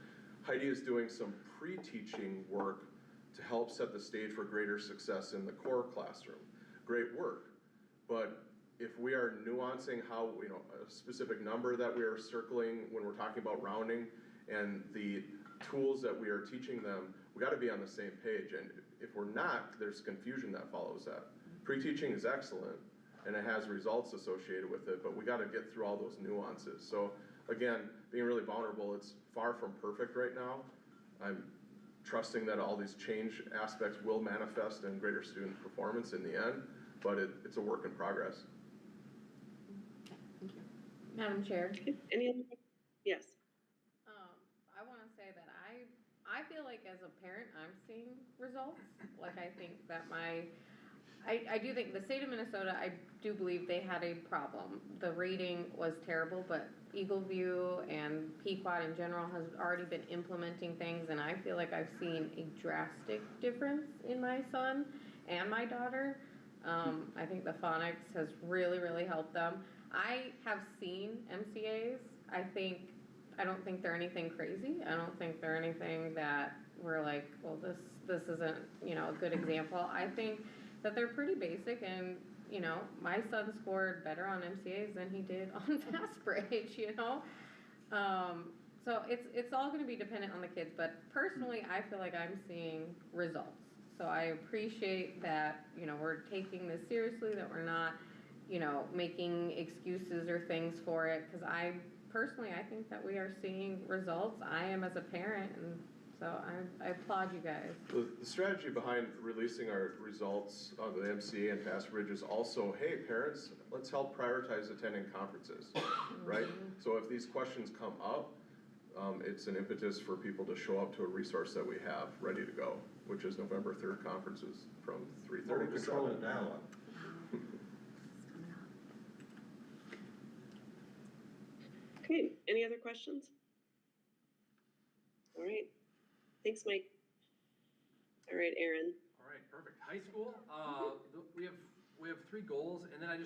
Heidi is doing some pre-teaching work to help set the stage for greater success in the core classroom. Great work, but if we are nuancing how, a specific number that we are circling when we're talking about rounding and the tools that we are teaching them, we gotta be on the same page. And if we're not, there's confusion that follows that. Pre-teaching is excellent and it has results associated with it, but we gotta get through all those nuances. So again, being really vulnerable, it's far from perfect right now. I'm trusting that all these change aspects will manifest in greater student performance in the end, but it's a work in progress. Thank you. Madam Chair, Any other? Yes. I want to say that I feel like as a parent, I'm seeing results. Like I think that I do think the state of Minnesota, I do believe they had a problem. The rating was terrible, but Eagle View and Pequot in general has already been implementing things, and I feel like I've seen a drastic difference in my son and my daughter. I think the phonics has really, really helped them. I have seen MCAs. I don't think they're anything crazy. I don't think they're anything that we're like, well, this isn't, a good example. I think that they're pretty basic, and, my son scored better on MCAs than he did on FastBridge, So it's all gonna be dependent on the kids, but personally, I feel like I'm seeing results. So I appreciate that, we're taking this seriously, that we're not, making excuses or things for it, because I think that we are seeing results. I am as a parent, and so I applaud you guys. The strategy behind releasing our results of the MCA and FastBridge is also, hey, parents, let's help prioritize attending conferences, right? So if these questions come up, it's an impetus for people to show up to a resource that we have ready to go, which is November 3rd conferences from 3:30 to 7. Control the dialogue. Okay, any other questions? All right, thanks, Mike. All right, Aaron. All right, perfect. High school, we have 3 goals, and then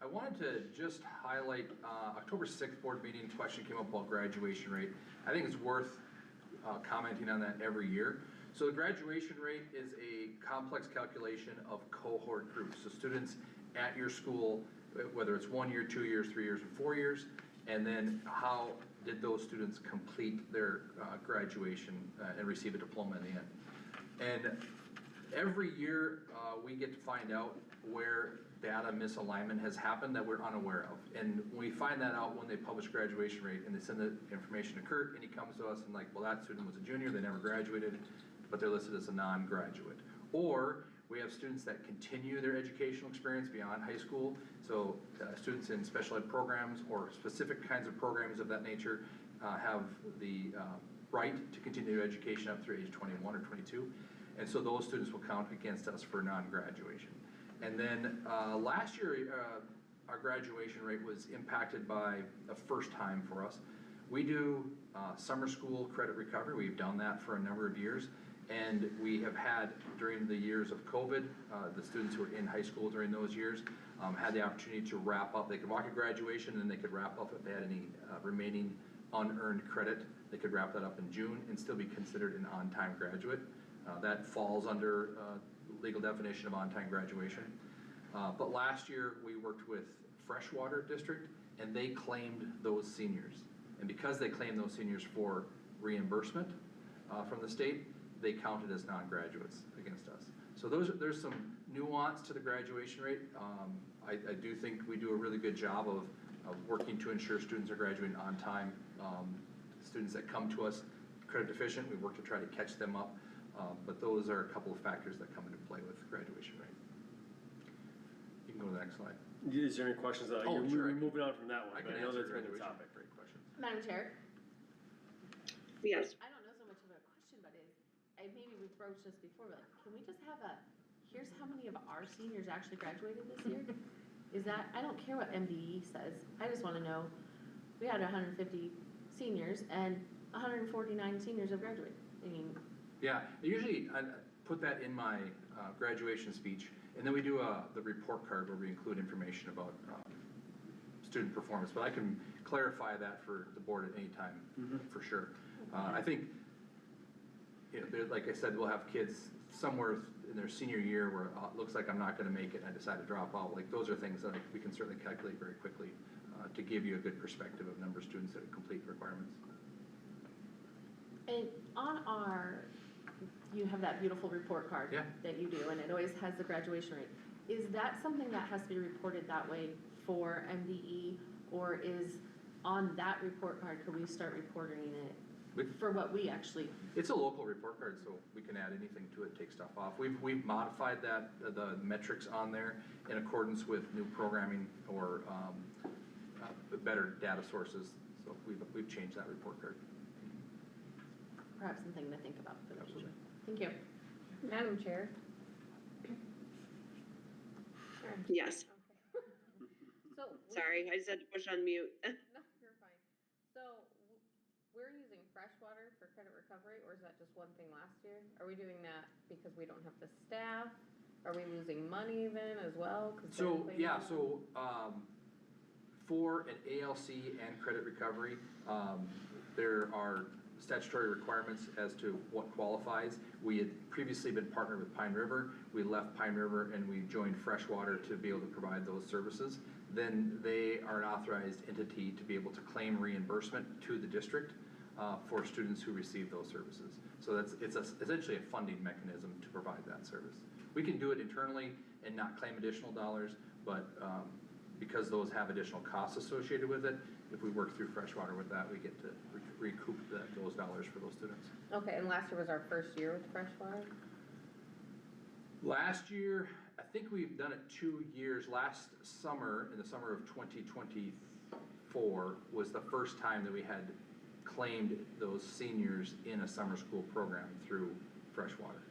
I wanted to just highlight, October 6th board meeting question came up about graduation rate. I think it's worth commenting on that every year. So the graduation rate is a complex calculation of cohort groups. So students at your school, whether it's 1 year, 2 years, 3 years, or 4 years, and then how did those students complete their graduation and receive a diploma in the end. And every year we get to find out where data misalignment has happened that we're unaware of. And we find that out when they publish graduation rate and they send the information to Kurt, and he comes to us and like, well, that student was a junior, they never graduated, but they're listed as a non-graduate. Or we have students that continue their educational experience beyond high school. So students in special ed programs or specific kinds of programs of that nature have the right to continue their education up through age 21 or 22. And so those students will count against us for non-graduation. And then, last year, our graduation rate was impacted by a first time for us. We do, summer school credit recovery, we've done that for a number of years. And we have had, during the years of COVID, the students who were in high school during those years, had the opportunity to wrap up. They could walk at graduation and they could wrap up if they had any remaining unearned credit. They could wrap that up in June and still be considered an on-time graduate. That falls under legal definition of on-time graduation. But last year, we worked with Freshwater District and they claimed those seniors. And because they claimed those seniors for reimbursement from the state, they counted as non-graduates against us. So there's some nuance to the graduation rate. I do think we do a really good job of working to ensure students are graduating on time. Students that come to us credit deficient, we work to try to catch them up. But those are a couple of factors that come into play with graduation rate. You can go to the next slide. Is there any questions? Oh, sure. You're moving on from that one, I but can I know answer that's been the graduation. topic. Great question. Madam Chair, Yes. I don't know so much of a question, but maybe we've broached this before, but can we just have here's how many of our seniors actually graduated this year? Is that, I don't care what MDE says, I just wanna know, we had 150 seniors and 149 seniors have graduated. I mean, Yeah, usually I put that in my graduation speech, and then we do the report card where we include information about student performance, but I can clarify that for the board at any time, for sure. I think, you know, like I said, we'll have kids somewhere in their senior year where it looks like I'm not gonna make it and I decide to drop out. Like, those are things that we can certainly calculate very quickly to give you a good perspective of number of students that complete requirements. and on you have that beautiful report card Yeah. that you do, and it always has the graduation rate. Is that something that has to be reported that way for MDE, or is on that report card, could we start reporting it for what we actually? It's a local report card, so we can add anything to it, take stuff off. We've modified that, the metrics on there in accordance with new programming or better data sources. So we've changed that report card. Perhaps something to think about for the future. Absolutely. Thank you. Madam Chair? Yes. Okay. So. Sorry, I just had to push on mute. No, you're fine. So, we're using freshwater for credit recovery, or is that just one thing last year? Are we doing that because we don't have the staff? Are we losing money then as well? 'Cause they're So, claiming yeah, them? so, for an ALC and credit recovery, there are statutory requirements as to what qualifies. We had previously been partnered with Pine River. We left Pine River and we joined Freshwater to be able to provide those services. Then they are an authorized entity to be able to claim reimbursement to the district for students who receive those services. So it's essentially a funding mechanism to provide that service. We can do it internally and not claim additional dollars, but because those have additional costs associated with it, if we work through Freshwater with that, we get to recoup those dollars for those students. Okay, and last year was our first year with freshwater? Last year, I think we've done it 2 years. Last summer, in the summer of 2024, was the first time that we had claimed those seniors in a summer school program through Freshwater.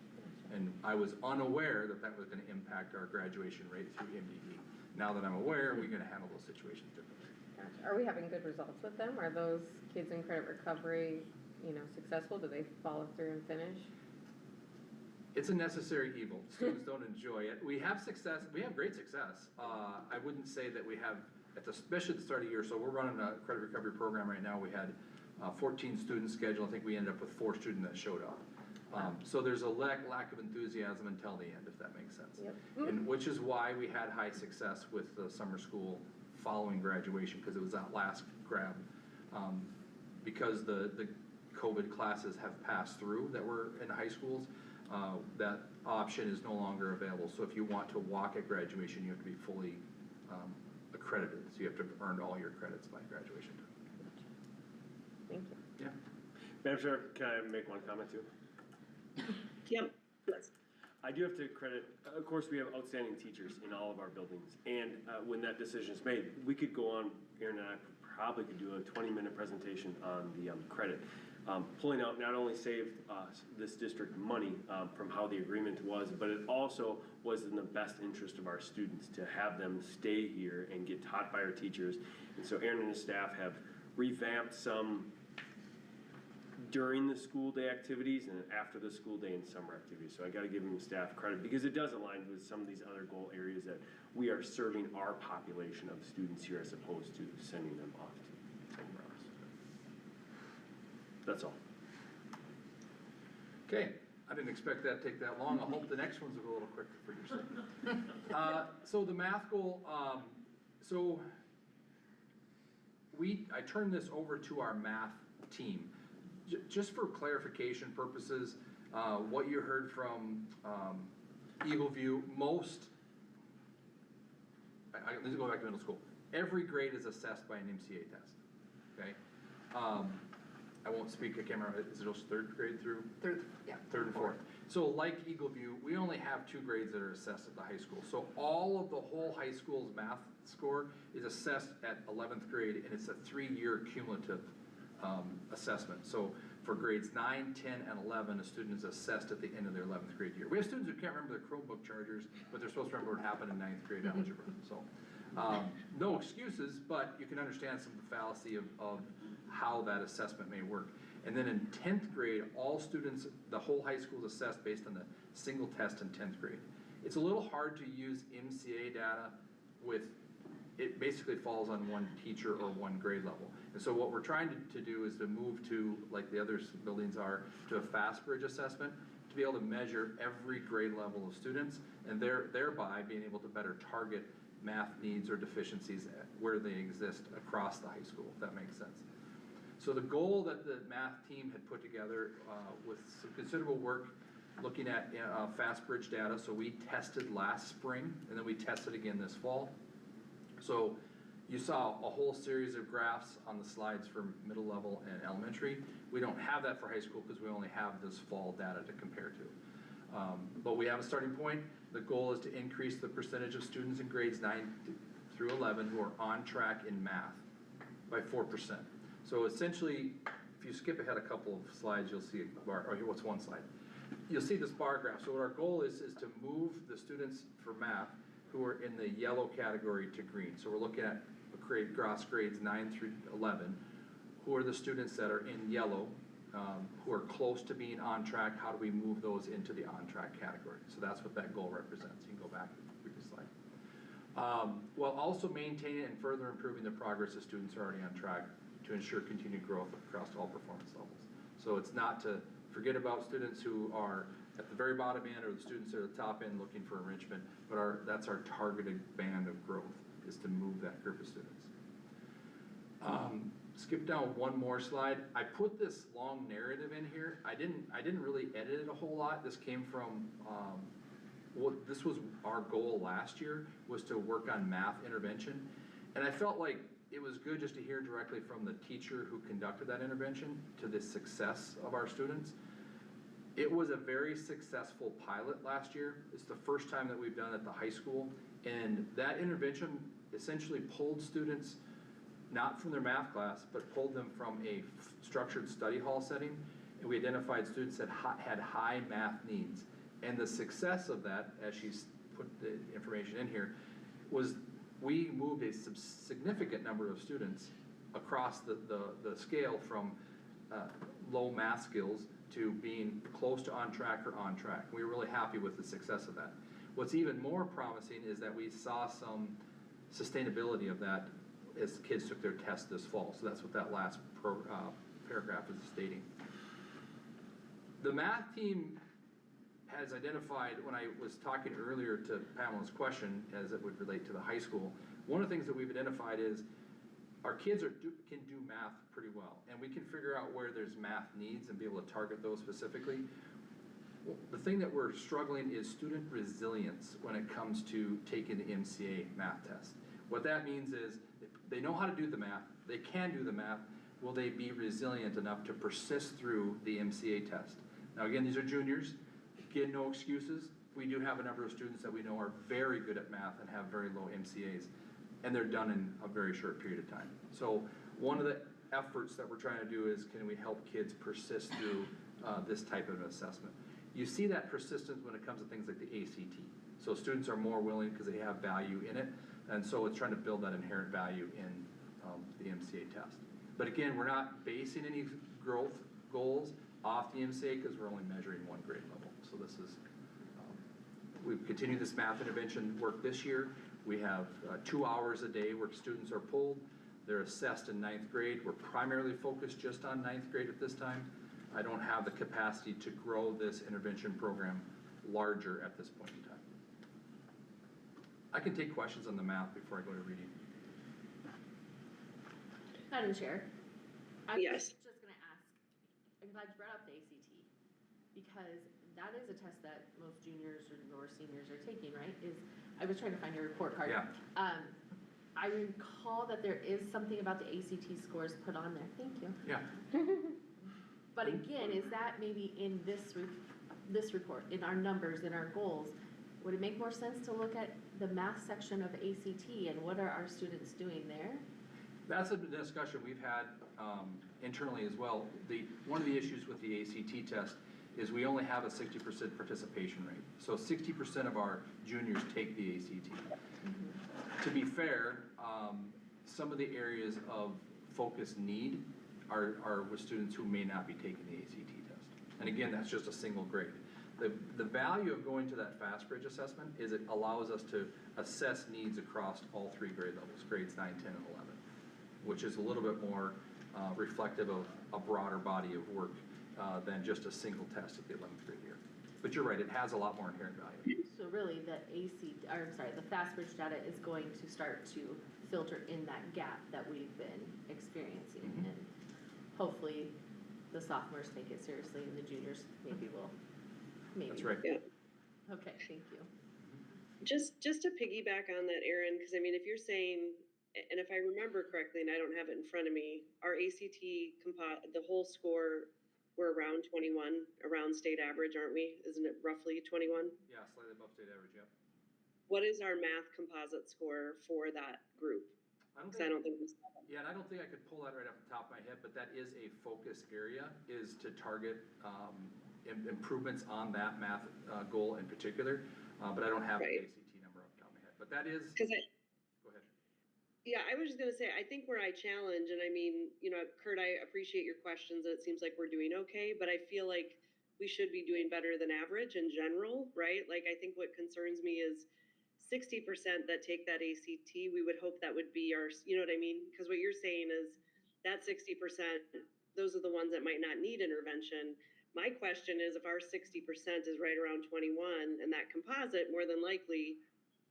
And I was unaware that that was gonna impact our graduation rate through MDE. Now that I'm aware, we're gonna handle those situations differently. Gotcha. Are we having good results with them? Are those kids in credit recovery, successful? Do they follow through and finish? It's a necessary evil. Students don't enjoy it. We have success. We have great success. I wouldn't say that we have, especially at the start of the year. So we're running a credit recovery program right now. We had 14 students scheduled. I think we ended up with 4 students that showed up. So there's a lack of enthusiasm until the end, if that makes sense. Yep. And which is why we had high success with the summer school following graduation, because it was that last grab. Because the COVID classes have passed through that were in high schools, that option is no longer available. So if you want to walk at graduation, you have to be fully accredited. So you have to have earned all your credits by graduation time. Thank you. Yeah. Madam Chair, can I make one comment too? Yep. Yes. I do have to credit, of course, we have outstanding teachers in all of our buildings. And when that decision is made, we could go on, Aaron and I probably could do a 20-minute presentation on the credit. pulling out not only saved this district money from how the agreement was, but it also was in the best interest of our students to have them stay here and get taught by our teachers. And so Aaron and his staff have revamped some during the school day activities and after the school day and summer activities. So I gotta give him staff credit because it does align with some of these other goal areas that we are serving our population of students here as opposed to sending them off to somewhere else. That's all. Okay, I didn't expect that to take that long. I hope the next ones will go a little quicker for you. So the math goal, I turned this over to our math team. Just for clarification purposes, what you heard from Eagle View, let's go back to middle school. Every grade is assessed by an MCA test, okay? I won't speak, I can't remember, is it also third grade through? Third, yeah. Third and fourth. So like Eagle View, we only have 2 grades that are assessed at the high school. So all of the whole high school's math score is assessed at 11th grade, and it's a 3-year cumulative assessment. So for grades 9, 10, and 11, a student is assessed at the end of their 11th grade year. We have students who can't remember their Chromebook chargers, but they're supposed to remember what happened in 9th grade algebra. So no excuses, but you can understand some of the fallacy of how that assessment may work. And then in 10th grade, all students, the whole high school is assessed based on the single test in 10th grade. It's a little hard to use MCA data with, it basically falls on one teacher or one grade level. And so what we're trying to do is to move to, like the other buildings are, to a fast bridge assessment, to be able to measure every grade level of students, and thereby being able to better target math needs or deficiencies where they exist across the high school, if that makes sense. So the goal that the math team had put together with some considerable work looking at fast bridge data, so we tested last spring and then we tested again this fall. So you saw a whole series of graphs on the slides for middle level and elementary. We don't have that for high school because we only have this fall data to compare to. But we have a starting point. The goal is to increase the percentage of students in grades 9 through 11 who are on track in math by 4%. So essentially, if you skip ahead a couple of slides, you'll see a bar, or here, what's one slide? You'll see this bar graph. So what our goal is to move the students for math who are in the yellow category to green. So we're looking at across grades 9 through 11. Who are the students that are in yellow, who are close to being on track? How do we move those into the on track category? So that's what that goal represents. You can go back to the previous slide. While also maintaining and further improving the progress of students who are already on track to ensure continued growth across all performance levels. So it's not to forget about students who are at the very bottom end or the students that are at the top end looking for enrichment, but that's our targeted band of growth, is to move that group of students. Skip down one more slide. I put this long narrative in here. I didn't really edit it a whole lot. This came from, this was our goal last year, was to work on math intervention. And I felt like it was good just to hear directly from the teacher who conducted that intervention to the success of our students. It was a very successful pilot last year. It's the first time that we've done it at the high school. And that intervention essentially pulled students, not from their math class, but pulled them from a structured study hall setting. And we identified students that had high math needs. And the success of that, as she's put the information in here, was we moved a significant number of students across the scale from low math skills to being close to on track or on track. We were really happy with the success of that. What's even more promising is that we saw some sustainability of that as kids took their test this fall. So that's what that last paragraph is stating. The math team has identified, when I was talking earlier to Pamela's question as it would relate to the high school, one of the things that we've identified is our kids can do math pretty well, and we can figure out where there's math needs and be able to target those specifically. The thing that we're struggling is student resilience when it comes to taking the MCA math test. What that means is they know how to do the math, they can do the math, will they be resilient enough to persist through the MCA test? Now again, these are juniors. Again, no excuses. We do have a number of students that we know are very good at math and have very low MCAs, and they're done in a very short period of time. So one of the efforts that we're trying to do is, can we help kids persist through this type of assessment? You see that persistence when it comes to things like the ACT. So students are more willing because they have value in it, and so it's trying to build that inherent value in the MCA test. But again, we're not basing any growth goals off the MCA because we're only measuring one grade level. So this is, we've continued this math intervention work this year. We have 2 hours a day where students are pulled. They're assessed in 9th grade. We're primarily focused just on 9th grade at this time. I don't have the capacity to grow this intervention program larger at this point in time. I can take questions on the math before I go to reading. Madam Chair, I'm Yes. just gonna ask, I'm glad you brought up the ACT, because that is a test that most juniors or seniors are taking, right? I was trying to find your report card. Yeah. I recall that there is something about the ACT scores put on there, thank you. Yeah. But again, is that maybe in this report, in our numbers, in our goals, would it make more sense to look at the math section of ACT and what are our students doing there? That's a discussion we've had internally as well. One of the issues with the ACT test is we only have a 60% participation rate. So 60% of our juniors take the ACT. To be fair, some of the areas of focus need are with students who may not be taking the ACT test. And again, that's just a single grade. The value of going to that fast bridge assessment is it allows us to assess needs across all 3 grade levels, grades 9, 10, and 11, which is a little bit more reflective of a broader body of work than just a single test at the 11th grade year. But you're right, it has a lot more inherent value. So really, the fast bridge data is going to start to filter in that gap that we've been experiencing. Mhm. And hopefully, the sophomores take it seriously and the juniors maybe will. That's right. Yeah. Okay, thank you. Just to piggyback on that, Erin, because I mean, if you're saying, and if I remember correctly, and I don't have it in front of me, our ACT the whole score, we're around 21, around state average, aren't we? Isn't it roughly 21? Yeah, slightly above state average, yep. What is our math composite score for that group? Because I don't think we saw that. Yeah, and I don't think I could pull that right off the top of my head, but that is a focus area, is to target improvements on that math goal in particular. But I don't have Right. the ACT number off the top of my head. But that is, Because go ahead. yeah, I was just gonna say, I think where I challenge, and I mean, you know, Kurt, I appreciate your questions, and it seems like we're doing okay, but I feel like we should be doing better than average in general, right? Like, I think what concerns me is 60% that take that ACT, we would hope that would be our, you know what I mean? Because what you're saying is that 60%, those are the ones that might not need intervention. My question is, if our 60% is right around 21, and that composite, more than likely,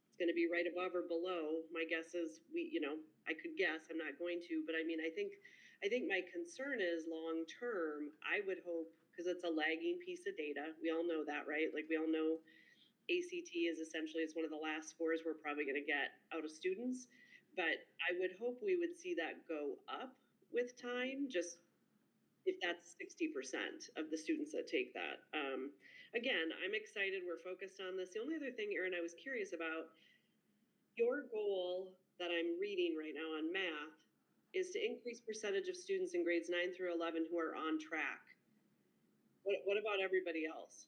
it's going to be right above or below. My guess is I could guess, I'm not going to, but I mean, I think my concern is long term, I would hope, because it's a lagging piece of data. We all know that, right? Like, we all know ACT is essentially, it's one of the last scores we're probably going to get out of students. But I would hope we would see that go up with time, just if that's 60% of the students that take that. Again, I'm excited, we're focused on this. The only other thing, Erin, I was curious about, your goal that I'm reading right now on math is to increase percentage of students in grades 9 through 11 who are on track. What about everybody else?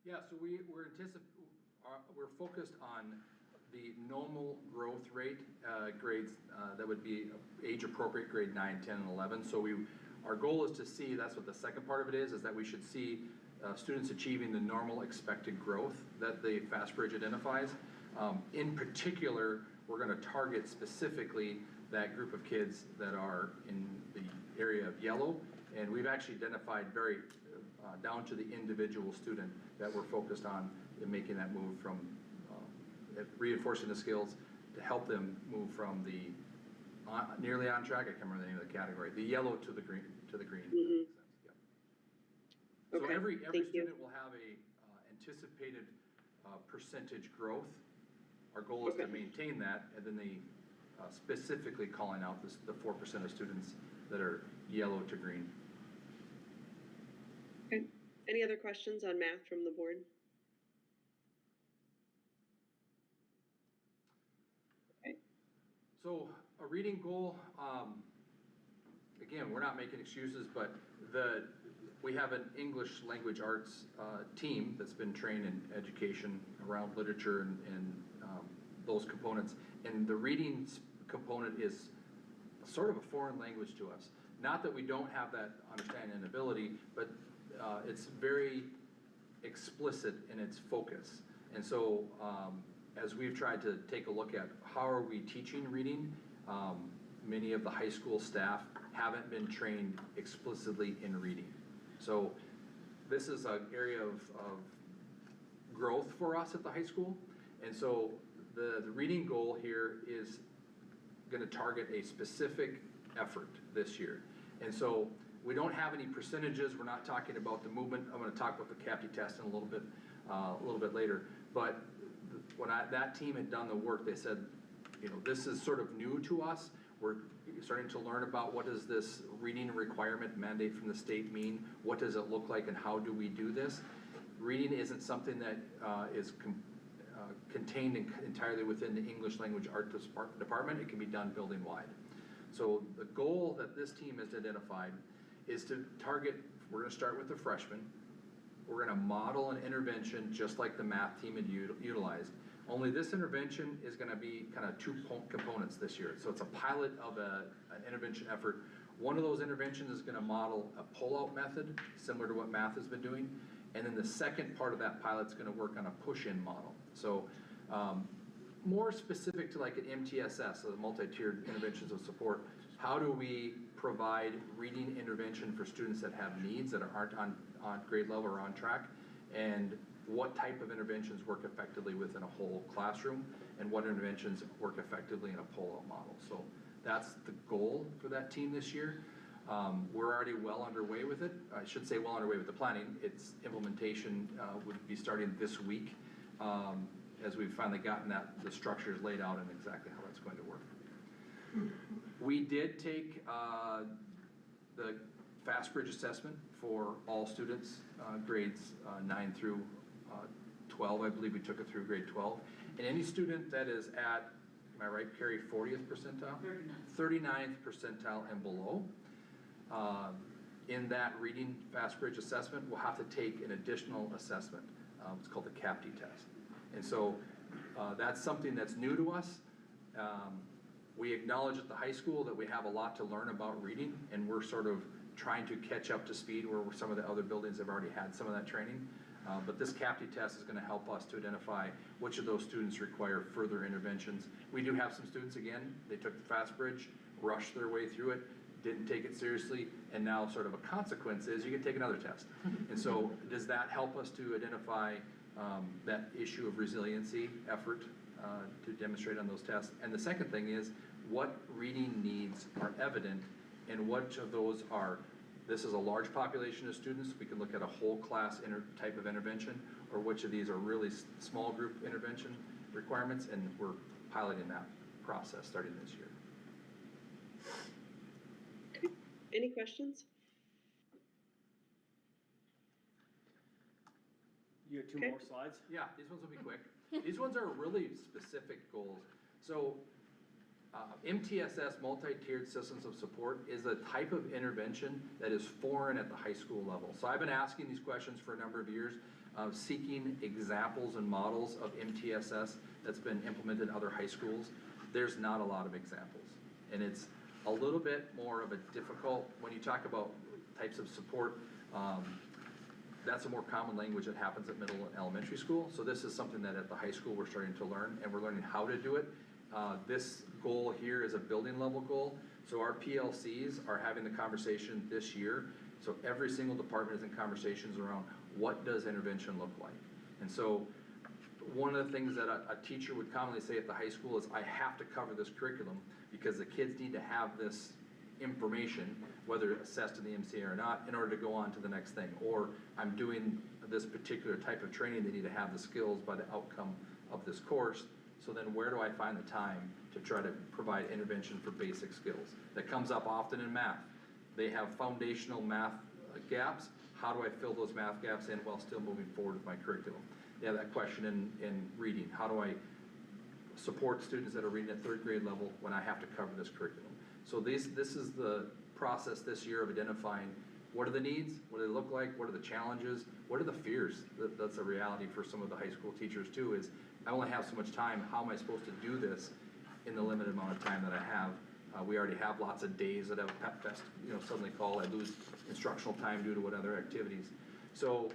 Yeah, so we're focused on the normal growth rate grades that would be age appropriate, grade 9, 10, and 11. So our goal is to see, that's what the second part of it is that we should see students achieving the normal expected growth that the Fast Bridge identifies. In particular, we're going to target specifically that group of kids that are in the area of yellow, and we've actually identified very down to the individual student that we're focused on in making that move from reinforcing the skills to help them move from the nearly on track, I can't remember the name of the category, the yellow to the green. Mm-hmm. Yep. Okay, So every thank you. student will have a anticipated percentage growth. Our goal is to maintain that, and then specifically calling out the 4% of students that are yellow to green. Okay. Any other questions on math from the board? So a reading goal, again, we're not making excuses, but we have an English language arts team that's been trained in education around literature and those components. And the reading component is sort of a foreign language to us. Not that we don't have that understanding and ability, but it's very explicit in its focus. And so as we've tried to take a look at how are we teaching reading, many of the high school staff haven't been trained explicitly in reading. So this is an area of growth for us at the high school. And so the reading goal here is gonna target a specific effort this year. And so we don't have any percentages, we're not talking about the movement. I'm gonna talk about the CAPTI test in a little bit later. But when that team had done the work, they said, you know, this is sort of new to us. We're starting to learn about what does this reading requirement mandate from the state mean? What does it look like and how do we do this? Reading isn't something that is contained entirely within the English language art department. It can be done building wide. So the goal that this team has identified is to target, we're gonna start with the freshmen. We're gonna model an intervention just like the math team had utilized. Only this intervention is gonna be kind of two components this year. So it's a pilot of an intervention effort. One of those interventions is gonna model a pull-out method, similar to what math has been doing. And then the second part of that pilot's gonna work on a push-in model. So more specific to like an MTSS, so the multi-tiered interventions of support. How do we provide reading intervention for students that have needs that aren't on grade level or on track? And what type of interventions work effectively within a whole classroom? And what interventions work effectively in a pull-out model? So that's the goal for that team this year. We're already well underway with it. I should say well underway with the planning. Its implementation would be starting this week as we've finally gotten the structures laid out and exactly how that's going to work. We did take the Fast Bridge assessment for all students, grades 9 through 12. I believe we took it through grade 12. And any student that is at, am I right, Carrie, 40th percentile? 39th percentile and below, in that reading Fast Bridge assessment, will have to take an additional assessment. It's called the CAPTI test. And so that's something that's new to us. We acknowledge at the high school that we have a lot to learn about reading, and we're sort of trying to catch up to speed where some of the other buildings have already had some of that training. But this CAPTI test is gonna help us to identify which of those students require further interventions. We do have some students, again, they took the Fast Bridge, rushed their way through it, didn't take it seriously, and now sort of a consequence is you can take another test. And so does that help us to identify that issue of resiliency effort to demonstrate on those tests? And the second thing is, what reading needs are evident and which of those are, this is a large population of students, we can look at a whole class type of intervention, or which of these are really small group intervention requirements, and we're piloting that process starting this year. Any questions? You have two Okay. more slides? Yeah, these ones will be quick. These ones are really specific goals. So MTSS, multi-tiered systems of support, is a type of intervention that is foreign at the high school level. So I've been asking these questions for a number of years, seeking examples and models of MTSS that's been implemented in other high schools. There's not a lot of examples. And it's a little bit more of a difficult, when you talk about types of support, that's a more common language that happens at middle and elementary school. So this is something that at the high school we're starting to learn, and we're learning how to do it. This goal here is a building level goal. So our PLCs are having the conversation this year. So every single department is in conversations around what does intervention look like. And so one of the things that a teacher would commonly say at the high school is, I have to cover this curriculum because the kids need to have this information, whether assessed in the MCA or not, in order to go on to the next thing. Or I'm doing this particular type of training, they need to have the skills by the outcome of this course. So then where do I find the time to try to provide intervention for basic skills? That comes up often in math. They have foundational math gaps. How do I fill those math gaps in while still moving forward with my curriculum? They have that question in reading. How do I support students that are reading at third grade level when I have to cover this curriculum? So this is the process this year of identifying what are the needs, what do they look like, what are the challenges, what are the fears? That's a reality for some of the high school teachers too, is I only have so much time, how am I supposed to do this in the limited amount of time that I have? We already have lots of days that have Pep Fest, suddenly call, I lose instructional time due to what other activities. So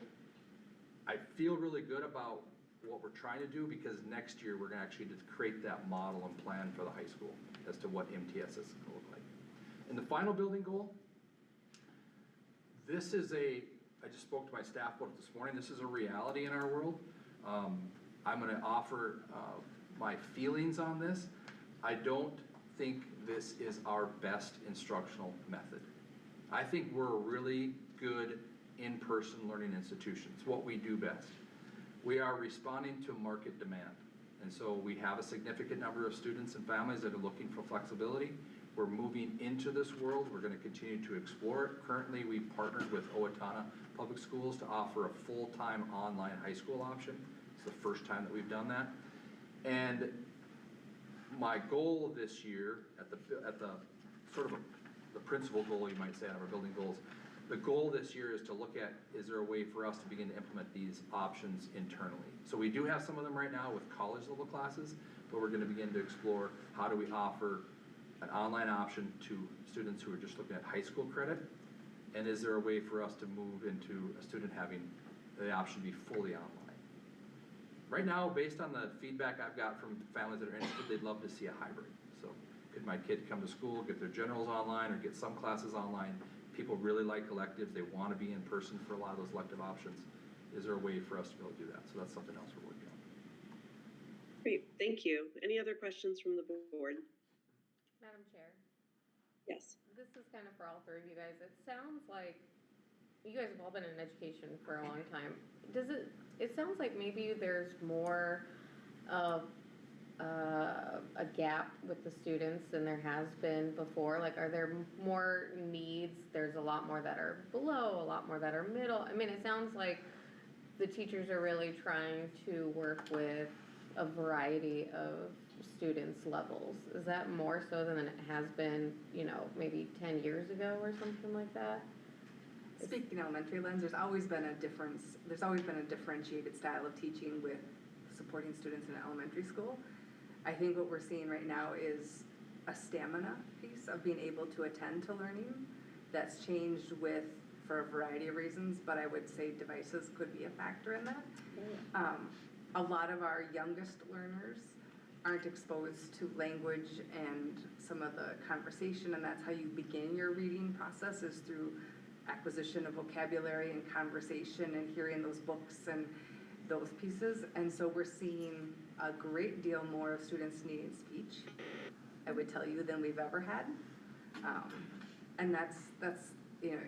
I feel really good about what we're trying to do, because next year we're gonna actually just create that model and plan for the high school as to what MTSS is gonna look like. And the final building goal, this is I just spoke to my staff about it this morning, this is a reality in our world. I'm gonna offer my feelings on this. I don't think this is our best instructional method. I think we're a really good in-person learning institution. It's what we do best. We are responding to market demand. And so we have a significant number of students and families that are looking for flexibility. We're moving into this world. We're gonna continue to explore it. Currently, we've partnered with Owatonna Public Schools to offer a full-time online high school option. It's the first time that we've done that. And my goal this year, at the sort of the principal goal, you might say, out of our building goals, the goal this year is to look at, is there a way for us to begin to implement these options internally? So we do have some of them right now with college level classes, but we're gonna begin to explore how do we offer an online option to students who are just looking at high school credit? And is there a way for us to move into a student having the option to be fully online? Right now, based on the feedback I've got from families that are interested, they'd love to see a hybrid. So could my kid come to school, get their generals online, or get some classes online? People really like electives, they wanna be in person for a lot of those elective options. Is there a way for us to be able to do that? So that's something else we're working on. Great, thank you. Any other questions from the board? Madam Chair, Yes. this is kind of for all three of you guys. It sounds like you guys have all been in education for a long time. It sounds like maybe there's more of a gap with the students than there has been before. Like, are there more needs? There's a lot more that are below, a lot more that are middle. I mean, it sounds like the teachers are really trying to work with a variety of students' levels. Is that more so than it has been, maybe 10 years ago or something like that? Speaking elementary lens, there's always been a differentiated style of teaching with supporting students in elementary school. I think what we're seeing right now is a stamina piece of being able to attend to learning that's changed for a variety of reasons, but I would say devices could be a factor in that. A lot of our youngest learners aren't exposed to language and some of the conversation, and that's how you begin your reading process, is through acquisition of vocabulary and conversation and hearing those books and those pieces. And so we're seeing a great deal more of students needing speech, I would tell you, than we've ever had. And that's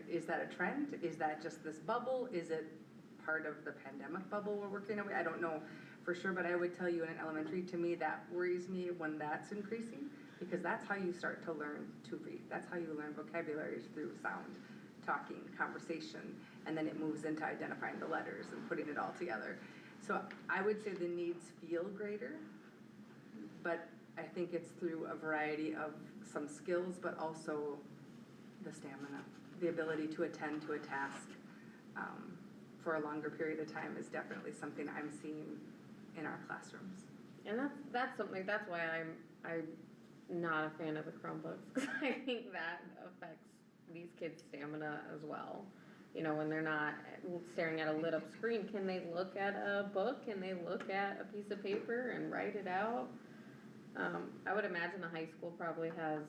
is that a trend? Is that just this bubble? Is it part of the pandemic bubble we're working away? I don't know for sure, but I would tell you in elementary, to me, that worries me when that's increasing, because that's how you start to learn to read. That's how you learn vocabulary, through sound, talking, conversation, and then it moves into identifying the letters and putting it all together. So I would say the needs feel greater, but I think it's through a variety of some skills, but also the stamina. The ability to attend to a task for a longer period of time is definitely something I'm seeing in our classrooms. And that's why I'm not a fan of the Chromebooks, because I think that affects these kids' stamina as well. When they're not staring at a lit up screen, can they look at a book? Can they look at a piece of paper and write it out? I would imagine the high school probably has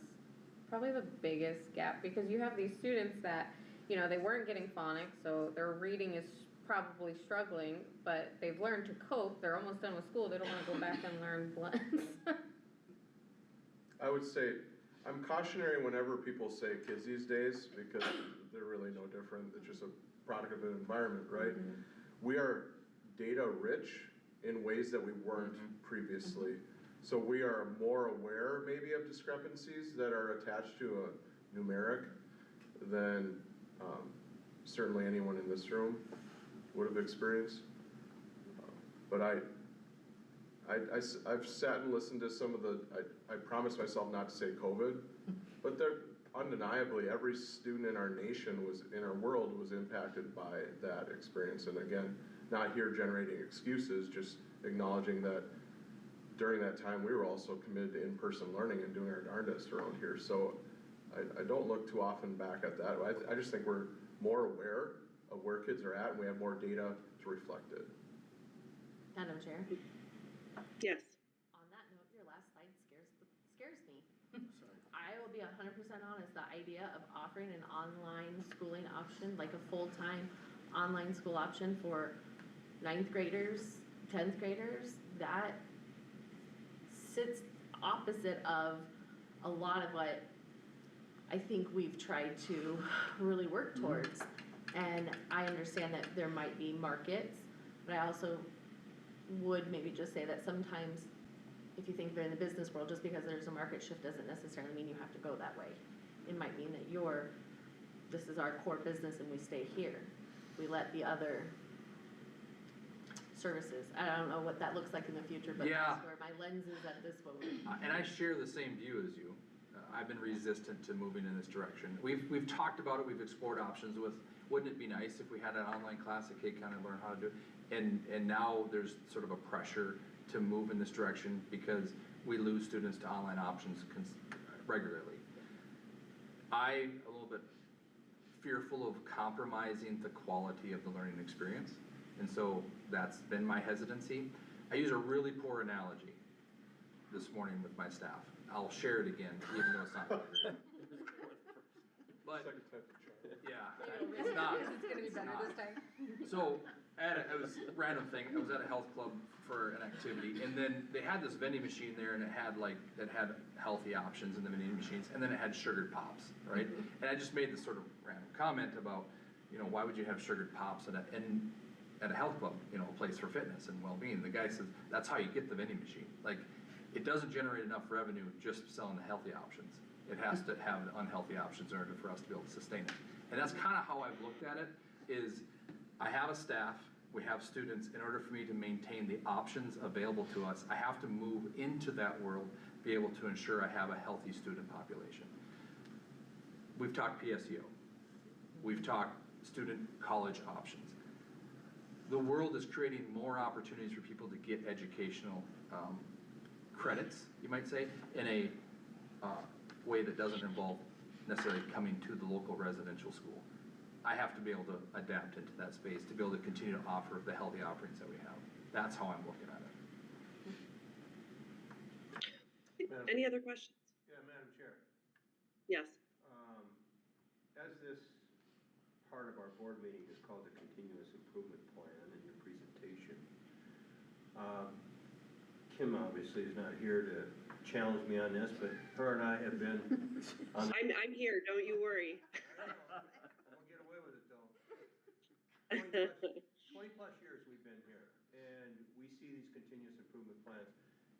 the biggest gap, because you have these students that, they weren't getting phonics, so their reading is probably struggling, but they've learned to cope. They're almost done with school. They don't want to go back and learn blends. I would say, I'm cautionary whenever people say kids these days, because they're really no different. It's just a product of an environment, right? Mm-hmm. We are data rich in ways that we weren't previously. So we are more aware maybe of discrepancies that are attached to a numeric than certainly anyone in this room would have experienced. But I've sat and listened to some of I promised myself not to say COVID, but there undeniably, every student in our nation in our world was impacted by that experience. And again, not here generating excuses, just acknowledging that during that time, we were also committed to in-person learning and doing our darndest around here. So I don't look too often back at that. I just think we're more aware of where kids are at, and we have more data to reflect it. Madam Chair, Yes. on that note, your last slide scares me. I will be 100% honest, the idea of offering an online schooling option, like a full-time online school option for 9th graders, 10th graders, that sits opposite of a lot of what I think we've tried to really work towards. And I understand that there might be markets, but I also would maybe just say that sometimes if you think they're in the business world, just because there's a market shift doesn't necessarily mean you have to go that way. It might mean that this is our core business and we stay here. We let the other services, I don't know what that looks like in the future, but Yeah. that's where my lens is at this moment. And I share the same view as you. I've been resistant to moving in this direction. We've talked about it, we've explored options with, wouldn't it be nice if we had an online class that kid kind of learn how to do it? And now there's sort of a pressure to move in this direction because we lose students to online options regularly. I'm a little bit fearful of compromising the quality of the learning experience. And so that's been my hesitancy. I use a really poor analogy this morning with my staff. I'll share it again, even though it's not good. But, yeah, it's not. It's gonna be It's better not. this time. So, it was a random thing, I was at a health club for an activity, and then they had this vending machine there, and it had healthy options in the vending machines, and then it had sugared pops, right? And I just made this sort of random comment about, why would you have sugared pops at a health club, a place for fitness and well-being? The guy says, that's how you get the vending machine. Like, it doesn't generate enough revenue just selling the healthy options. It has to have unhealthy options in order for us to be able to sustain it. And that's kind of how I've looked at it, is I have a staff, we have students. In order for me to maintain the options available to us, I have to move into that world, be able to ensure I have a healthy student population. We've talked PSEO. We've talked student college options. The world is creating more opportunities for people to get educational credits, you might say, in a way that doesn't involve necessarily coming to the local residential school. I have to be able to adapt into that space to be able to continue to offer the healthy offerings that we have. That's how I'm looking at it. Any other questions? Yeah, Madam Chair. Yes. As this part of our board meeting is called the Continuous Improvement Plan in your presentation, Kim obviously is not here to challenge me on this, but her and I have been on. I'm here, don't you worry. I don't know. I'm gonna get away with it though. 20 plus years we've been here, and we see these continuous improvement plans.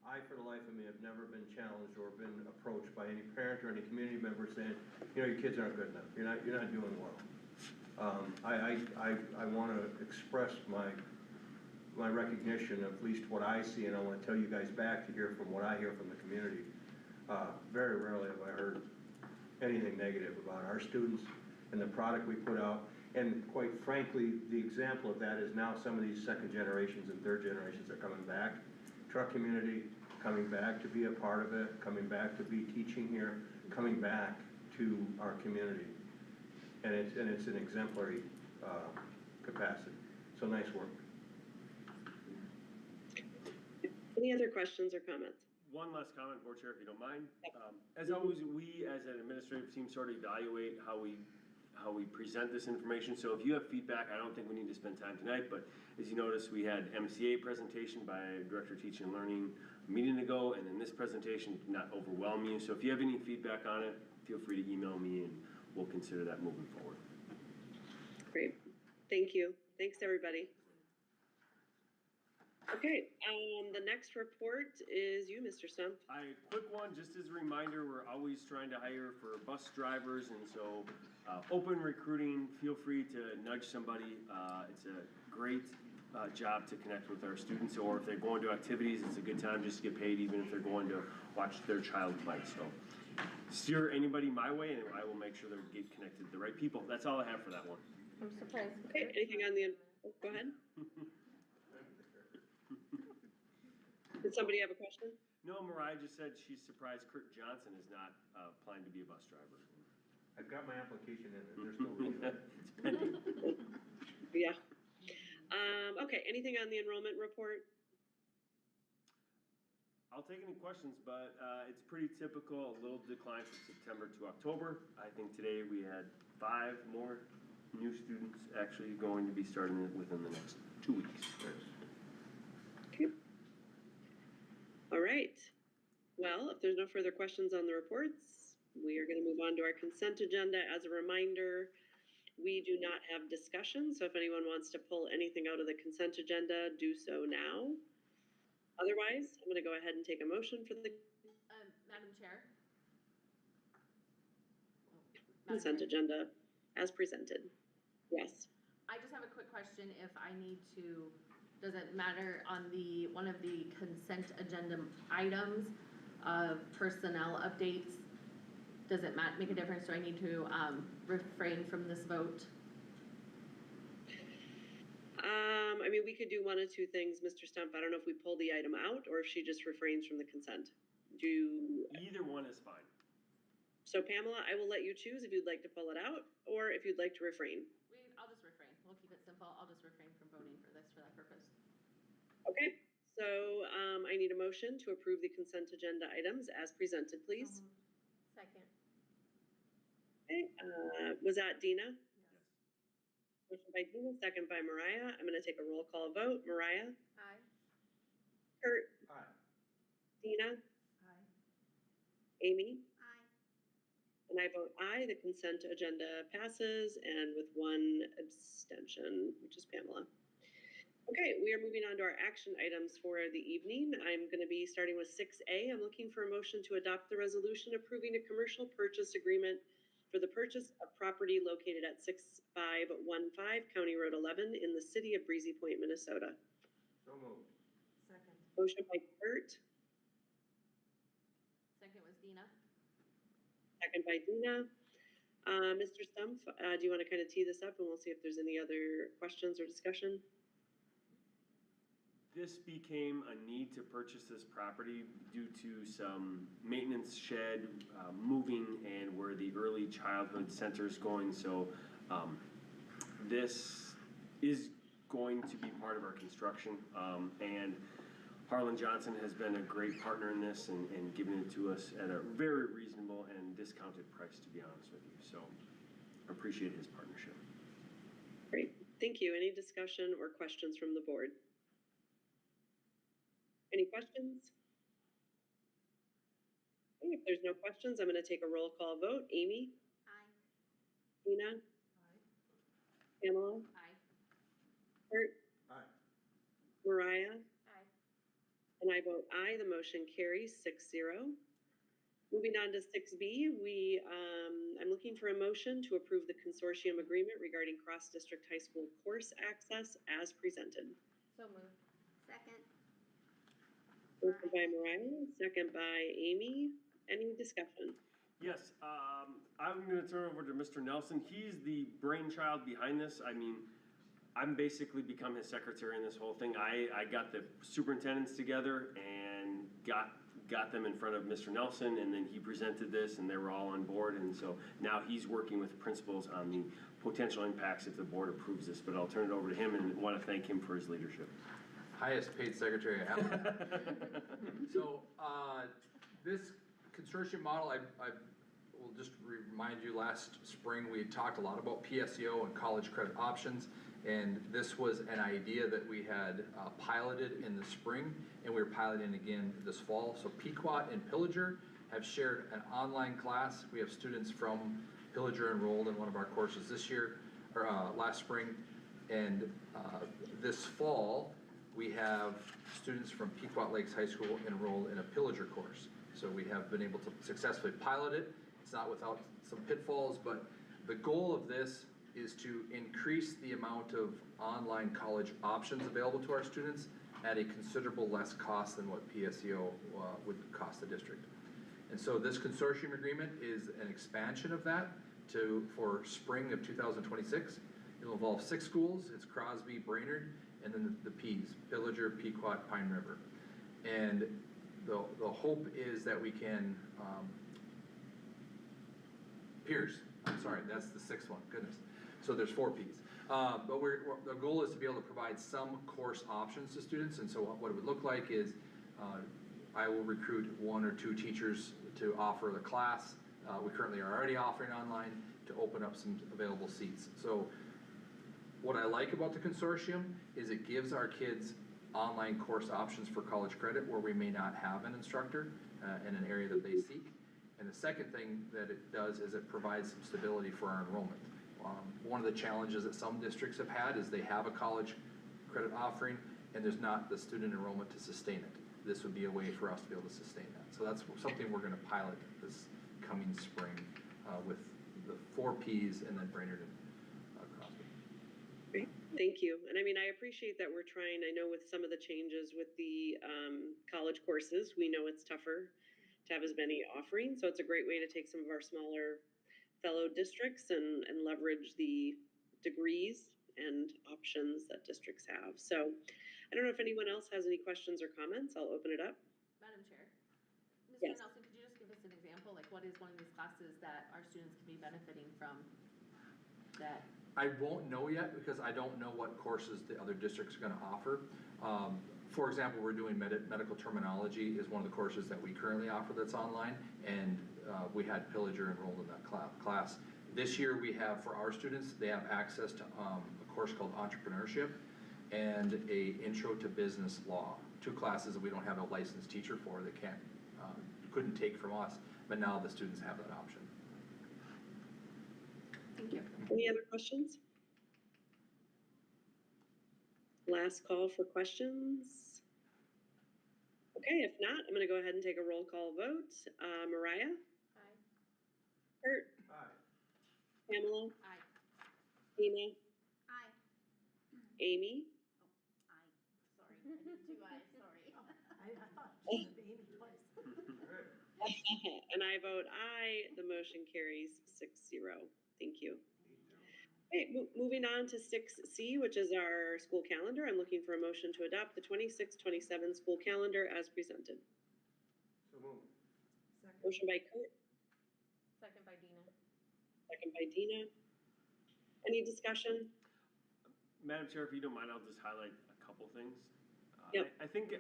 I, for the life of me, have never been challenged or been approached by any parent or any community member saying, your kids aren't good enough. You're not doing well. I want to express my recognition of at least what I see, and I want to tell you guys back to hear from what I hear from the community. Very rarely have I heard anything negative about our students and the product we put out. And quite frankly, the example of that is now some of these second generations and third generations are coming back. Truck community coming back to be a part of it, coming back to be teaching here, coming back to our community. And it's an exemplary capacity. So nice work. Any other questions or comments? One last comment, Board Chair, if you don't mind. As always, we as an administrative team sort of evaluate how we present this information. So if you have feedback, I don't think we need to spend time tonight, but as you notice, we had MCA presentation by Director of Teaching and Learning a meeting ago, and then this presentation did not overwhelm you. So if you have any feedback on it, feel free to email me and we'll consider that moving forward. Great, thank you. Thanks, everybody. Okay, the next report is you, Mr. Stump. A quick one, just as a reminder, we're always trying to hire for bus drivers, and so open recruiting, feel free to nudge somebody. It's a great job to connect with our students, or if they're going to activities, it's a good time just to get paid, even if they're going to watch their child play. So steer anybody my way, and I will make sure they get connected to the right people. That's all I have for that one. I'm surprised. Okay, anything on the, oh, go ahead. Did somebody have a question? No, Mariah just said she's surprised Kurt Johnson is not applying to be a bus driver. I've got my application in, and they're still reviewing. It's pending. Yeah. Okay, anything on the enrollment report? I'll take any questions, but it's pretty typical, a little decline from September to October. I think today we had 5 more new students actually going to be starting it within the next 2 weeks. Okay. All right. Well, if there's no further questions on the reports, we are going to move on to our consent agenda. As a reminder, we do not have discussion, so if anyone wants to pull anything out of the consent agenda, do so now. Otherwise, I'm going to go ahead and take a motion for the Madam Chair? consent agenda as presented. Yes. I just have a quick question, if I need to, does it matter on the, one of the consent agenda items of personnel updates? Does it make a difference, do I need to, refrain from this vote? I mean, we could do one of two things, Mr. Stump. I don't know if we pull the item out or if she just refrains from the consent. Either one is fine. So Pamela, I will let you choose if you'd like to pull it out or if you'd like to refrain. I'll just refrain, we'll keep it simple, I'll just refrain from voting for this, for that purpose. Okay, so I need a motion to approve the consent agenda items as presented, please. Second. Okay, was that Dina? Yes. Motion by Dina, second by Mariah. I'm gonna take a roll call vote. Mariah? Aye. Kurt? Aye. Dina? Aye. Amy? Aye. And I vote aye. The consent agenda passes, and with one abstention, which is Pamela. Okay, we are moving on to our action items for the evening. I'm going to be starting with 6A. I'm looking for a motion to adopt the resolution approving a commercial purchase agreement for the purchase of property located at 6515 County Road 11 in the city of Breezy Point, Minnesota. So moved. Second. Motion by Kurt, Second was Dina. second by Dina. Mr. Stumpf, do you want to kind of tee this up and we'll see if there's any other questions or discussion? This became a need to purchase this property due to some maintenance shed, moving, and where the early childhood center is going. So this is going to be part of our construction. And Harlan Johnson has been a great partner in this and giving it to us at a very reasonable and discounted price, to be honest with you. So I appreciate his partnership. Great, thank you. Any discussion or questions from the board? Any questions? Okay, if there's no questions, I'm going to take a roll call vote. Amy? Aye. Dina? Aye. Pamela? Aye. Kurt? Aye. Mariah? Aye. And I vote aye. The motion carries 6-0. Moving on to 6B, I'm looking for a motion to approve the consortium agreement regarding cross-district high school course access as presented. So moved. Second. Motion by Mariah, second by Amy. Any discussion? Yes, I'm going to turn it over to Mr. Nelson. He's the brainchild behind this. I mean, I'm basically become his secretary in this whole thing. I got the superintendents together and got them in front of Mr. Nelson, and then he presented this, and they were all on board. And so now he's working with principals on the potential impacts if the board approves this. But I'll turn it over to him and want to thank him for his leadership. Highest paid secretary I have. So, this consortium model, I will just remind you, last spring, we had talked a lot about PSEO and college credit options. And this was an idea that we had piloted in the spring, and we were piloting again this fall. So Pequot and Pillager have shared an online class. We have students from Pillager enrolled in one of our courses this year, or last spring. And this fall, we have students from Pequot Lakes High School enrolled in a Pillager course. So we have been able to successfully pilot it. It's not without some pitfalls, but the goal of this is to increase the amount of online college options available to our students at a considerable less cost than what PSEO would cost the district. And so this consortium agreement is an expansion of that for spring of 2026. It'll involve 6 schools. It's Crosby, Brainerd, and then the Ps, Pillager, Pequot, Pine River. And the hope is that we can, Pierce, I'm sorry, that's the 6th one, goodness. So there's 4 Ps. But the goal is to be able to provide some course options to students, and so what it would look like is I will recruit 1 or 2 teachers to offer the class. We currently are already offering online to open up some available seats. So what I like about the consortium is it gives our kids online course options for college credit where we may not have an instructor in an area that they seek. And the second thing that it does is it provides some stability for our enrollment. One of the challenges that some districts have had is they have a college credit offering and there's not the student enrollment to sustain it. This would be a way for us to be able to sustain that. So that's something we're gonna pilot this coming spring with the 4 Ps and then Brainerd and Crosby. Great, thank you. And I mean, I appreciate that we're trying, I know with some of the changes with the college courses, we know it's tougher to have as many offerings. So it's a great way to take some of our smaller fellow districts and leverage the degrees and options that districts have. So I don't know if anyone else has any questions or comments. I'll open it up. Madam Chair, Mr. Yes. Nelson, could you just give us an example, like what is one of these classes that our students can be benefiting from that? I won't know yet because I don't know what courses the other districts are gonna offer. For example, we're doing medical terminology is one of the courses that we currently offer that's online, and we had Pillager enrolled in that class. This year we have, for our students, they have access to a course called entrepreneurship and a intro to business law. 2 classes that we don't have a licensed teacher for that couldn't take from us, but now the students have that option. Thank you. Any other questions? Last call for questions. Okay, if not, I'm gonna go ahead and take a roll call vote. Mariah? Aye. Kurt? Aye. Pamela? Aye. Tina? Aye. Amy? Aye. Sorry, I did 2 ayes, sorry. I thought she said Amy twice. And I vote aye, the motion carries 6-0. Thank you. Okay, moving on to 6C, which is our school calendar. I'm looking for a motion to adopt the 26-27 school calendar as presented. So moved. Motion by Kurt, Second by Dina. second by Dina. Any discussion? Madam Chair, if you don't mind, I'll just highlight a couple things. Yep. I think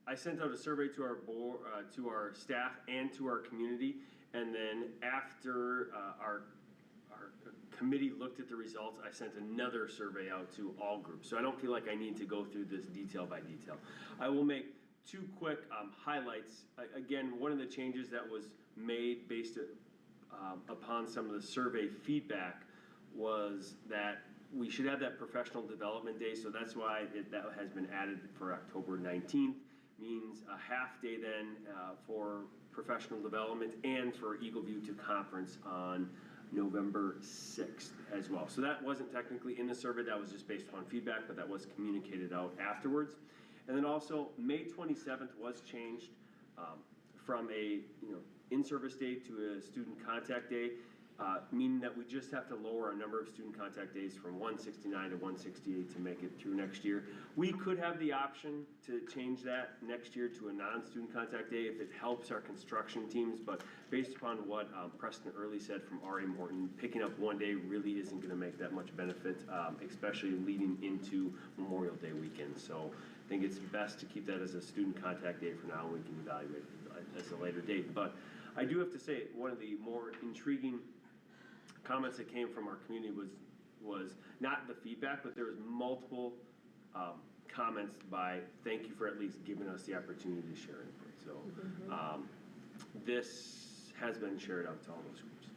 I sent out a survey to our board, to our staff and to our community, and then after our committee looked at the results, I sent another survey out to all groups. So I don't feel like I need to go through this detail by detail. I will make 2 quick highlights. Again, one of the changes that was made based upon some of the survey feedback was that we should have that professional development day. So that's why that has been added for October 19th. Means a half day then for professional development and for Eagle View to conference on November 6th as well. So that wasn't technically in the survey, that was just based upon feedback, but that was communicated out afterwards. And then also, May 27th was changed from a in-service day to a student contact day, meaning that we just have to lower our number of student contact days from 169 to 168 to make it through next year. We could have the option to change that next year to a non-student contact day if it helps our construction teams, but based upon what Preston Early said from R.A. Morton, picking up 1 day really isn't gonna make that much benefit, especially leading into Memorial Day weekend. So I think it's best to keep that as a student contact day for now, and we can evaluate it as a later date. But I do have to say, one of the more intriguing comments that came from our community was not the feedback, but there was multiple comments by thank you for at least giving us the opportunity to share input. So this has been shared out to all those groups.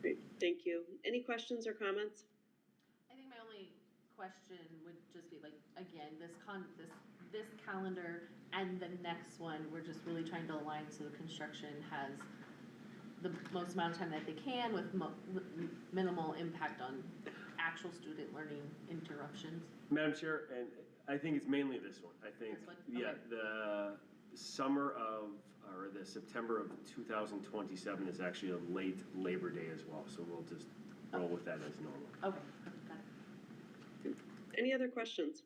Great, thank you. Any questions or comments? I think my only question would just be like, again, this calendar and the next one, we're just really trying to align so the construction has the most amount of time that they can with minimal impact on actual student learning interruptions. Madam Chair, and I think it's mainly this one. I think, This one? yeah, Okay. the summer of, or the September of 2027 is actually a late Labor Day as well, so we'll just roll with that as normal. Okay, got it. Any other questions?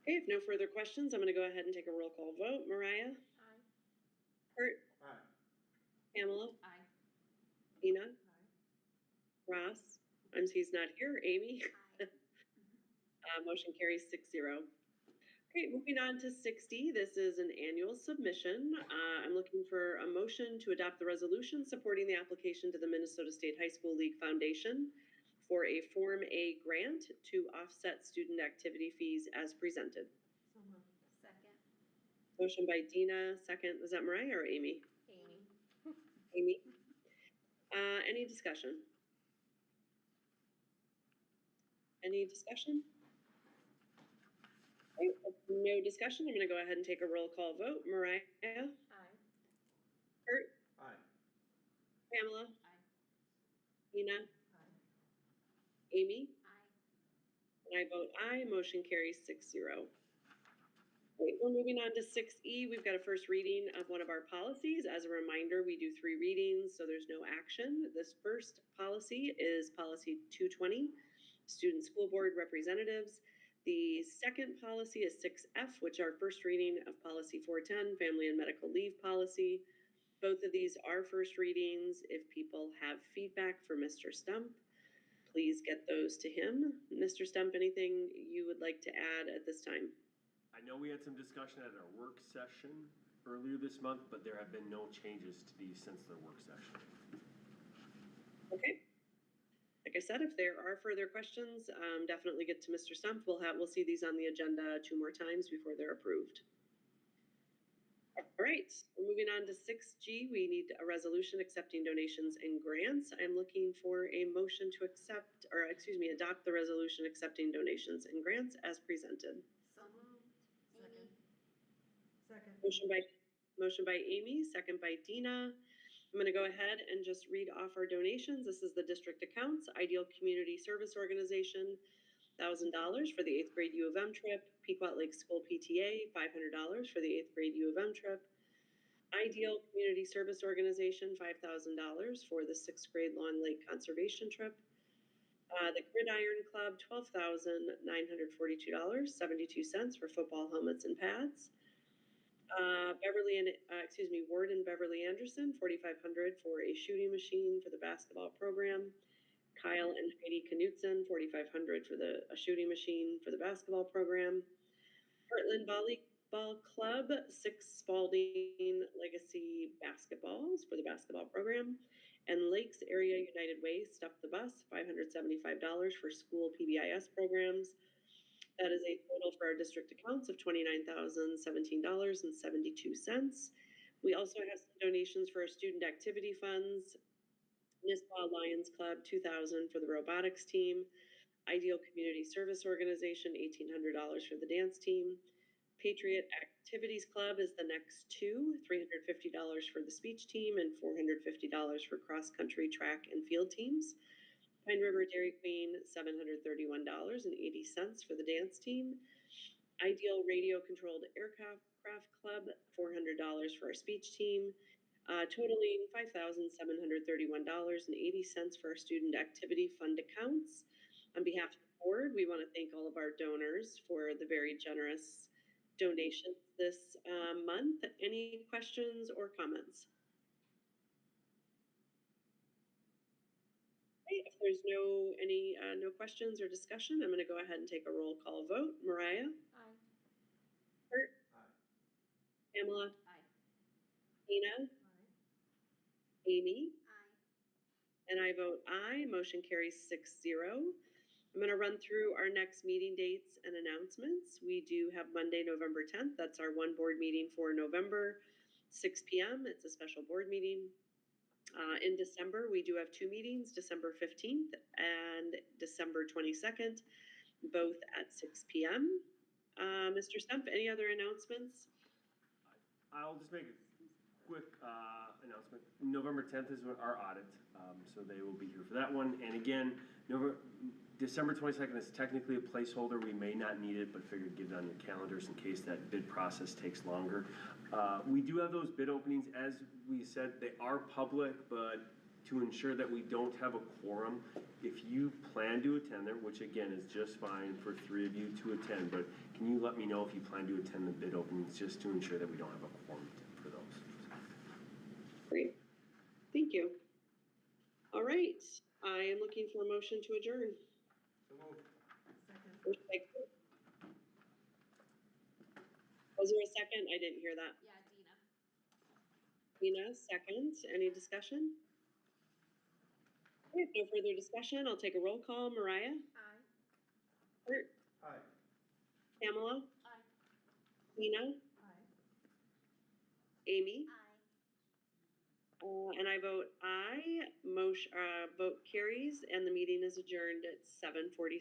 Okay, if no further questions, I'm gonna go ahead and take a roll call vote. Mariah? Aye. Kurt? Aye. Pamela? Aye. Ina? Ross? He's not here. Amy? Motion carries 6-0. Okay, moving on to 60. This is an annual submission. I'm looking for a motion to adopt the resolution supporting the application to the Minnesota State High School League Foundation for a Form A grant to offset student activity fees as presented. Second. Motion by Dina, second. Was that Mariah or Amy? Amy. Amy. Any discussion? Any discussion? Okay, if no discussion. I'm gonna go ahead and take a roll call vote. Mariah? Aye. Kurt? Aye. Pamela? Aye. Ina? Amy? Aye. And I vote aye. Motion carries 6-0. Great, we're moving on to 6E. We've got a first reading of one of our policies. As a reminder, we do 3 readings, so there's no action. This first policy is policy 220, student school board representatives. The second policy is 6F, which are first reading of policy 410, family and medical leave policy. Both of these are first readings. If people have feedback for Mr. Stump, please get those to him. Mr. Stump, anything you would like to add at this time? I know we had some discussion at our work session earlier this month, but there have been no changes to these since the work session. Okay. Like I said, if there are further questions, definitely get to Mr. Stump. We'll see these on the agenda 2 more times before they're approved. All right, we're moving on to 6G. We need a resolution accepting donations and grants. I'm looking for a motion to accept, or excuse me, adopt the resolution accepting donations and grants as presented. So moved. Amy? Second. Motion by Amy, second by Dina. I'm gonna go ahead and just read off our donations. This is the district accounts: Ideal Community Service Organization, $1,000 for the 8th grade U of M trip; Pequot Lake School PTA, $500 for the 8th grade U of M trip; Ideal Community Service Organization, $5,000 for the 6th grade Long Lake Conservation trip; the Gridiron Club, $12,942.72 for football helmets and pads; Ward and Beverly Anderson, $4,500 for a shooting machine for the basketball program; Kyle and Heidi Knutson, $4,500 for a shooting machine for the basketball program; Heartland Volleyball Club, 6 Spalding Legacy basketballs for the basketball program; and Lakes Area United Way Stuff the Bus, $575 for school PBIS programs. That is a total for our district accounts of $29,017.72. We also have some donations for our student activity funds. Nisswa Lions Club, $2,000 for the robotics team; Ideal Community Service Organization, $1,800 for the dance team; Patriot Activities Club is the next 2, $350 for the speech team and $450 for cross-country track and field teams; Pine River Dairy Queen, $731.80 for the dance team; Ideal Radio Controlled Aircraft Club, $400 for our speech team, totaling $5,731.80 for our student activity fund accounts. On behalf of the board, we want to thank all of our donors for the very generous donations this month. Any questions or comments? Okay, if there's no questions or discussion, I'm going to go ahead and take a roll call vote. Mariah? Aye. Kurt? Aye. Pamela? Aye. Ina? Amy? Aye. And I vote aye. Motion carries 6-0. I'm going to run through our next meeting dates and announcements. We do have Monday, November 10th. That's our one board meeting for November, 6 p.m. It's a special board meeting. In December, we do have 2 meetings, December 15th and December 22nd, both at 6 p.m. Mr. Stump, any other announcements? I'll just make quick, announcement. November 10th is our audit, so they will be here for that one. And again, December 22nd is technically a placeholder. We may not need it, but figured give it on your calendars in case that bid process takes longer. We do have those bid openings. As we said, they are public, but to ensure that we don't have a quorum, if you plan to attend there, which again is just fine for 3 of you to attend, but can you let me know if you plan to attend the bid openings, just to ensure that we don't have a quorum for those? Great, thank you. All right, I am looking for a motion to adjourn. So moved. Second. First by Kurt. Was there a second? I didn't hear that. Yeah, Dina. Dina, second. Any discussion? Okay, if no further discussion, I'll take a roll call. Mariah? Aye. Kurt? Aye. Pamela? Aye. Dina? Aye. Amy? Aye. And I vote aye. Motion, vote carries, and the meeting is adjourned at 7:40.